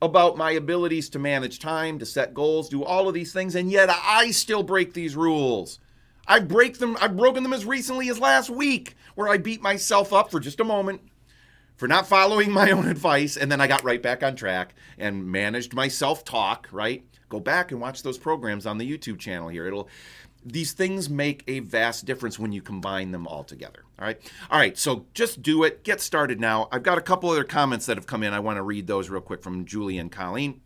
Speaker 1: about my abilities to manage time, to set goals, do all of these things, and yet I still break these rules. I've broken them as recently as last week, where I beat myself up for just a moment for not following my own advice, and then I got right back on track and managed my self-talk, right? Go back and watch those programs on the YouTube channel here. These things make a vast difference when you combine them all together, all right, so just do it. Get started now. I've got a couple other comments that have come in. I want to read those real quick from Julie and Colleen.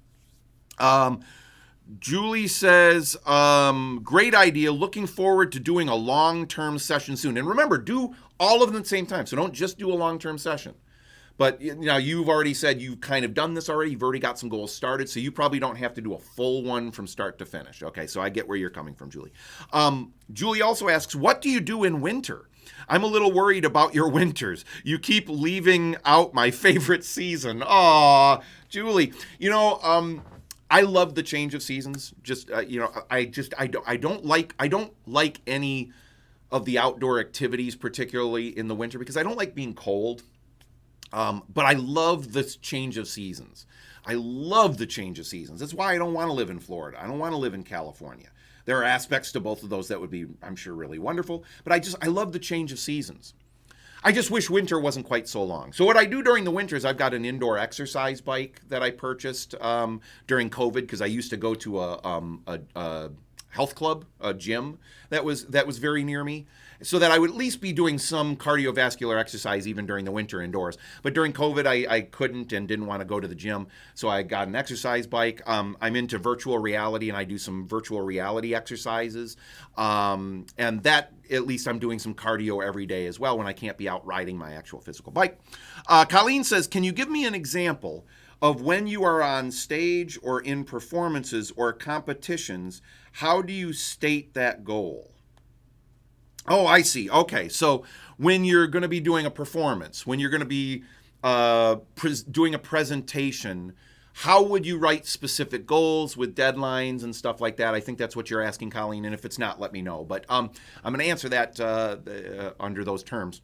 Speaker 1: Julie says, great idea. Looking forward to doing a long-term session soon. And remember, do all of them at the same time. So don't just do a long-term session. But you've already said you've kind of done this already. You've already got some goals started. So you probably don't have to do a full one from start to finish. Okay, so I get where you're coming from, Julie. Julie also asks, what do you do in winter? I'm a little worried about your winters. You keep leaving out my favorite season. Aw, Julie. I love the change of seasons. I don't like any of the outdoor activities, particularly in the winter, because I don't like being cold. But I love this change of seasons. I love the change of seasons. That's why I don't want to live in Florida. I don't want to live in California. There are aspects to both of those that would be, I'm sure, really wonderful. But I love the change of seasons. I just wish winter wasn't quite so long. So what I do during the winter is I've got an indoor exercise bike that I purchased during COVID, because I used to go to a health club, a gym that was very near me, so that I would at least be doing some cardiovascular exercise even during the winter indoors. But during COVID, I couldn't and didn't want to go to the gym, so I got an exercise bike. I'm into virtual reality, and I do some virtual reality exercises. And that, at least I'm doing some cardio every day as well when I can't be out riding my actual physical bike. Colleen says, can you give me an example of when you are on stage or in performances or competitions? How do you state that goal? Oh, I see. Okay, so when you're going to be doing a performance, when you're going to be doing a presentation, how would you write specific goals with deadlines and stuff like that? I think that's what you're asking, Colleen, and if it's not, let me know. But I'm going to answer that under those terms.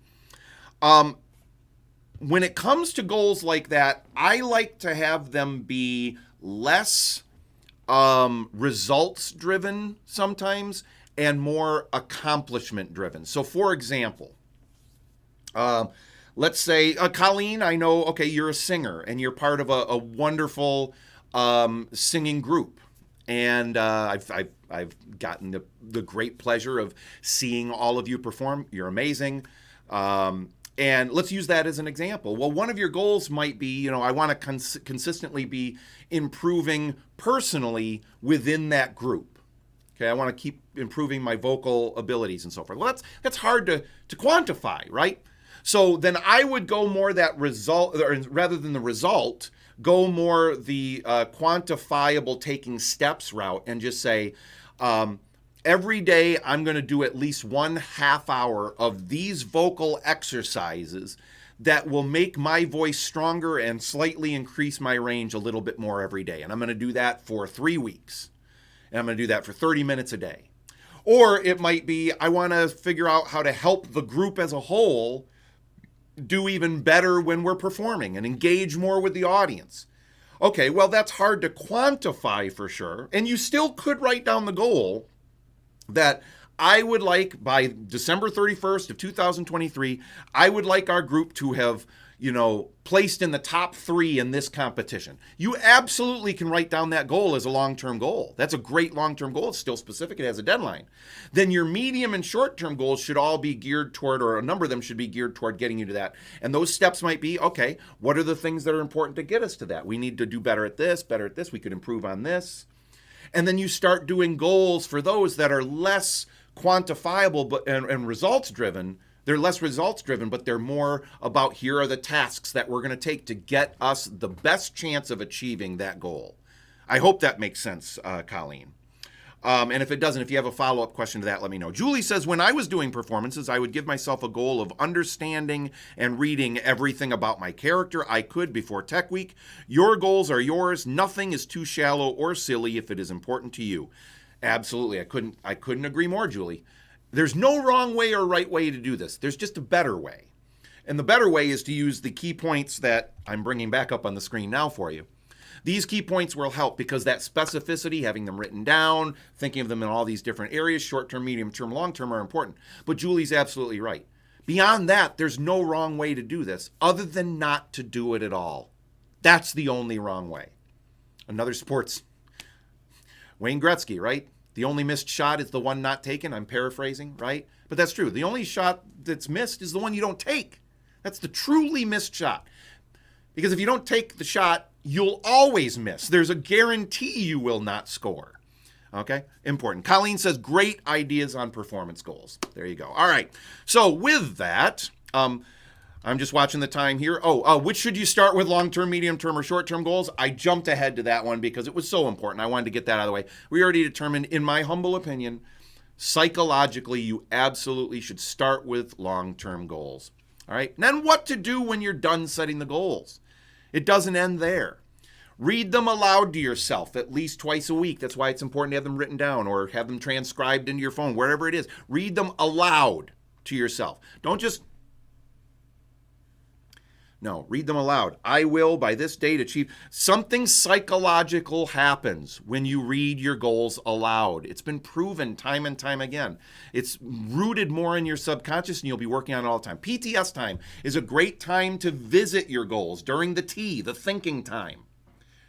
Speaker 1: When it comes to goals like that, I like to have them be less results driven sometimes and more accomplishment driven. So for example, let's say, Colleen, I know, okay, you're a singer and you're part of a wonderful singing group. And I've gotten the great pleasure of seeing all of you perform. You're amazing. And let's use that as an example. Well, one of your goals might be, I want to consistently be improving personally within that group. Okay, I want to keep improving my vocal abilities and so forth. Well, that's hard to quantify, right? So then I would go more that result, or rather than the result, go more the quantifiable taking steps route and just say, every day I'm going to do at least 1/2 hour of these vocal exercises that will make my voice stronger and slightly increase my range a little bit more every day. And I'm going to do that for 3 weeks. And I'm going to do that for 30 minutes a day. Or it might be, I want to figure out how to help the group as a whole do even better when we're performing and engage more with the audience. Okay, well, that's hard to quantify for sure. And you still could write down the goal that I would like by December 31st of 2023, I would like our group to have, placed in the top 3 in this competition. You absolutely can write down that goal as a long-term goal. That's a great long-term goal. It's still specific. It has a deadline. Then your medium and short-term goals should all be geared toward, or a number of them should be geared toward getting you to that. And those steps might be, okay, what are the things that are important to get us to that? We need to do better at this. We could improve on this. And then you start doing goals for those that are less quantifiable and results driven. They're less results driven, but they're more about, here are the tasks that we're going to take to get us the best chance of achieving that goal. I hope that makes sense, Colleen. And if it doesn't, if you have a follow-up question to that, let me know. Julie says, when I was doing performances, I would give myself a goal of understanding and reading everything about my character I could before Tech Week. Your goals are yours. Nothing is too shallow or silly if it is important to you. Absolutely. I couldn't agree more, Julie. There's no wrong way or right way to do this. There's just a better way. And the better way is to use the key points that I'm bringing back up on the screen now for you. These key points will help because that specificity, having them written down, thinking of them in all these different areas, short-term, medium-term, long-term, are important. But Julie's absolutely right. Beyond that, there's no wrong way to do this other than not to do it at all. That's the only wrong way. Another sports. Wayne Gretzky, right? The only missed shot is the one not taken. I'm paraphrasing, right? But that's true. The only shot that's missed is the one you don't take. That's the truly missed shot. Because if you don't take the shot, you'll always miss. There's a guarantee you will not score. Okay? Important. Colleen says, great ideas on performance goals. There you go. All right. So with that, I'm just watching the time here. Which should you start with, long-term, medium-term, or short-term goals? I jumped ahead to that one because it was so important. I wanted to get that out of the way. We already determined, in my humble opinion, psychologically, you absolutely should start with long-term goals. All right? And then what to do when you're done setting the goals. It doesn't end there. Read them aloud to yourself at least twice a week. That's why it's important to have them written down or have them transcribed into your phone, wherever it is. Read them aloud to yourself. Don't just... No, read them aloud. I will, by this date, achieve. Something psychological happens when you read your goals aloud. It's been proven time and time again. It's rooted more in your subconscious, and you'll be working on it all the time. PTS time is a great time to visit your goals during the thinking time,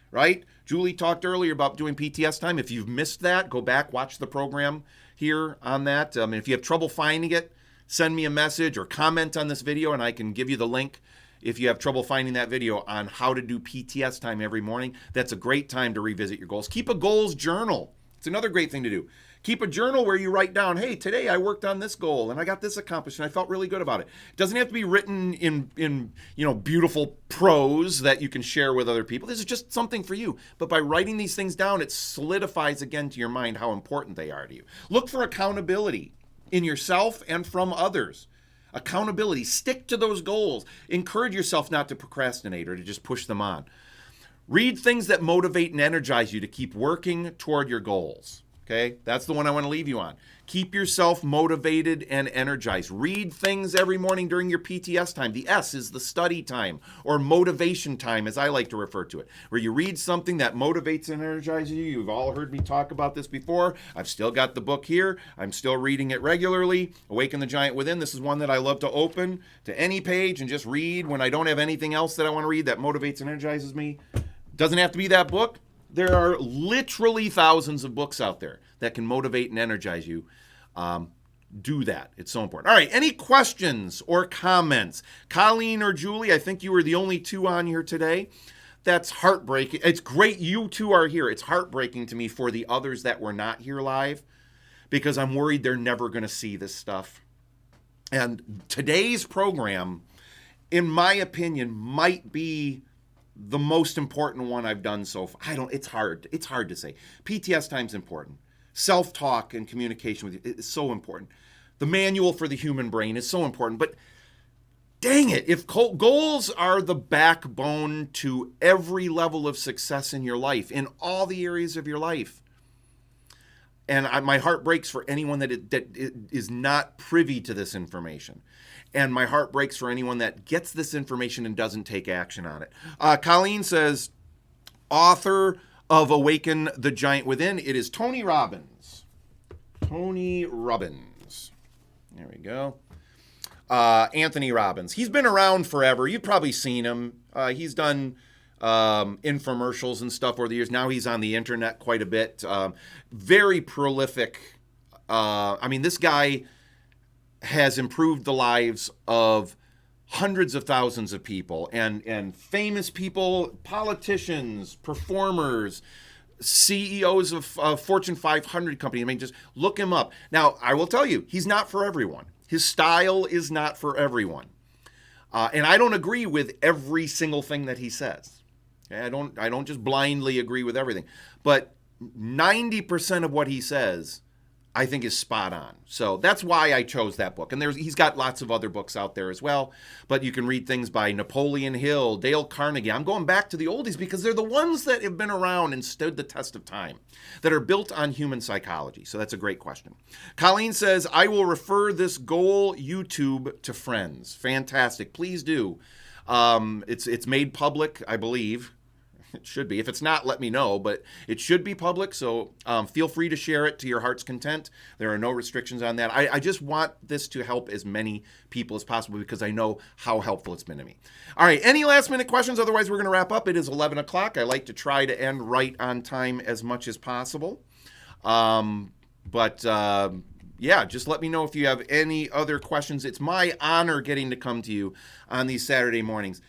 Speaker 1: right? Julie talked earlier about doing PTS time. If you've missed that, go back, watch the program here on that. If you have trouble finding it, send me a message or comment on this video, and I can give you the link. If you have trouble finding that video on how to do PTS time every morning, that's a great time to revisit your goals. Keep a goals journal. It's another great thing to do. Keep a journal where you write down, hey, today I worked on this goal and I got this accomplished and I felt really good about it. It doesn't have to be written in beautiful prose that you can share with other people. This is just something for you. But by writing these things down, it solidifies again to your mind how important they are to you. Look for accountability in yourself and from others. Accountability. Stick to those goals. Encourage yourself not to procrastinate or to just push them on. Read things that motivate and energize you to keep working toward your goals. Okay? That's the one I want to leave you on. Keep yourself motivated and energized. Read things every morning during your PTS time. The S is the study time or motivation time, as I like to refer to it, where you read something that motivates and energizes you. You've all heard me talk about this before. I've still got the book here. I'm still reading it regularly. Awaken the Giant Within. This is one that I love to open to any page and just read when I don't have anything else that I want to read that motivates and energizes me. Doesn't have to be that book. There are literally thousands of books out there that can motivate and energize you. Do that. It's so important. All right. Any questions or comments? Colleen or Julie, I think you were the only two on here today. That's heartbreaking. It's great you two are here. It's heartbreaking to me for the others that were not here live because I'm worried they're never going to see this stuff. And today's program, in my opinion, might be the most important one I've done so far. It's hard to say. PTS time's important. Self-talk and communication with you is so important. The manual for the human brain is so important. But dang it, if goals are the backbone to every level of success in your life, in all the areas of your life, and my heart breaks for anyone that is not privy to this information. And my heart breaks for anyone that gets this information and doesn't take action on it. Colleen says, author of Awaken the Giant Within. It is Tony Robbins. Tony Robbins. There we go. Anthony Robbins. He's been around forever. You've probably seen him. He's done infomercials and stuff over the years. Now he's on the internet quite a bit. Very prolific. This guy has improved the lives of hundreds of thousands of people and famous people, politicians, performers, CEOs of Fortune 500 companies. Just look him up. Now, I will tell you, he's not for everyone. His style is not for everyone. And I don't agree with every single thing that he says. I don't just blindly agree with everything. But 90% of what he says I think is spot on. So that's why I chose that book. And he's got lots of other books out there as well. But you can read things by Napoleon Hill, Dale Carnegie. I'm going back to the oldies because they're the ones that have been around and stood the test of time, that are built on human psychology. So that's a great question. Colleen says, I will refer this goal YouTube to friends. Fantastic. Please do. It's made public, I believe. It should be. If it's not, let me know, but it should be public, so feel free to share it to your heart's content. There are no restrictions on that. I just want this to help as many people as possible because I know how helpful it's been to me. All right, any last minute questions? Otherwise, we're going to wrap up. It is 11 o'clock. I like to try to end right on time as much as possible. Yeah, just let me know if you have any other questions. It's my honor getting to come to you on these Saturday mornings.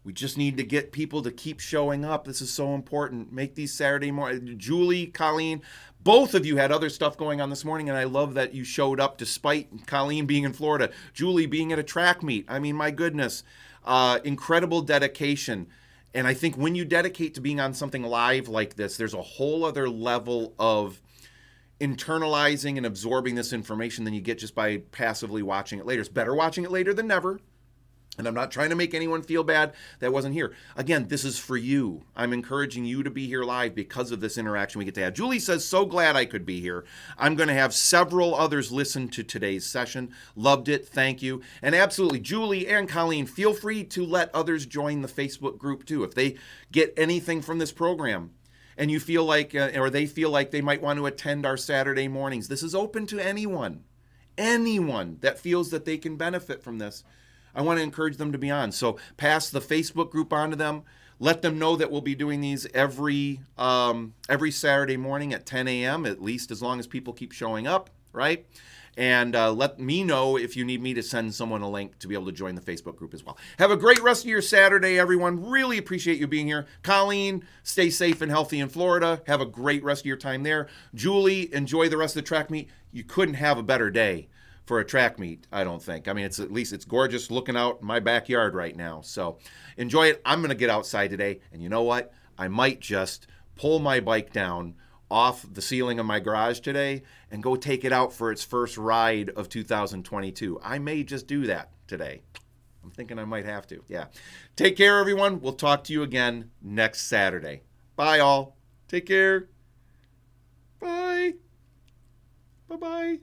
Speaker 1: We just need to get people to keep showing up. This is so important. Make these Saturday morning. Julie, Colleen, both of you had other stuff going on this morning, and I love that you showed up despite Colleen being in Florida, Julie being at a track meet. I mean, my goodness, incredible dedication. And I think when you dedicate to being on something live like this, there's a whole other level of internalizing and absorbing this information than you get just by passively watching it later. It's better watching it later than never. And I'm not trying to make anyone feel bad that wasn't here. Again, this is for you. I'm encouraging you to be here live because of this interaction we get to have. Julie says, so glad I could be here. I'm going to have several others listen to today's session. Loved it. Thank you. And absolutely, Julie and Colleen, feel free to let others join the Facebook group too. If they get anything from this program and you feel like, or they feel like they might want to attend our Saturday mornings, this is open to anyone that feels that they can benefit from this. I want to encourage them to be on. So pass the Facebook group on to them. Let them know that we'll be doing these every Saturday morning at 10 a.m., at least as long as people keep showing up, right? And let me know if you need me to send someone a link to be able to join the Facebook group as well. Have a great rest of your Saturday, everyone. Really appreciate you being here. Colleen, stay safe and healthy in Florida. Have a great rest of your time there. Julie, enjoy the rest of the track meet. You couldn't have a better day for a track meet, I don't think. I mean, it's gorgeous looking out in my backyard right now. So enjoy it. I'm going to get outside today. And you know what? I might just pull my bike down off the ceiling of my garage today and go take it out for its first ride of 2022. I may just do that today. I'm thinking I might have to. Yeah. Take care, everyone. We'll talk to you again next Saturday. Bye, all. Take care. Bye. Bye-bye.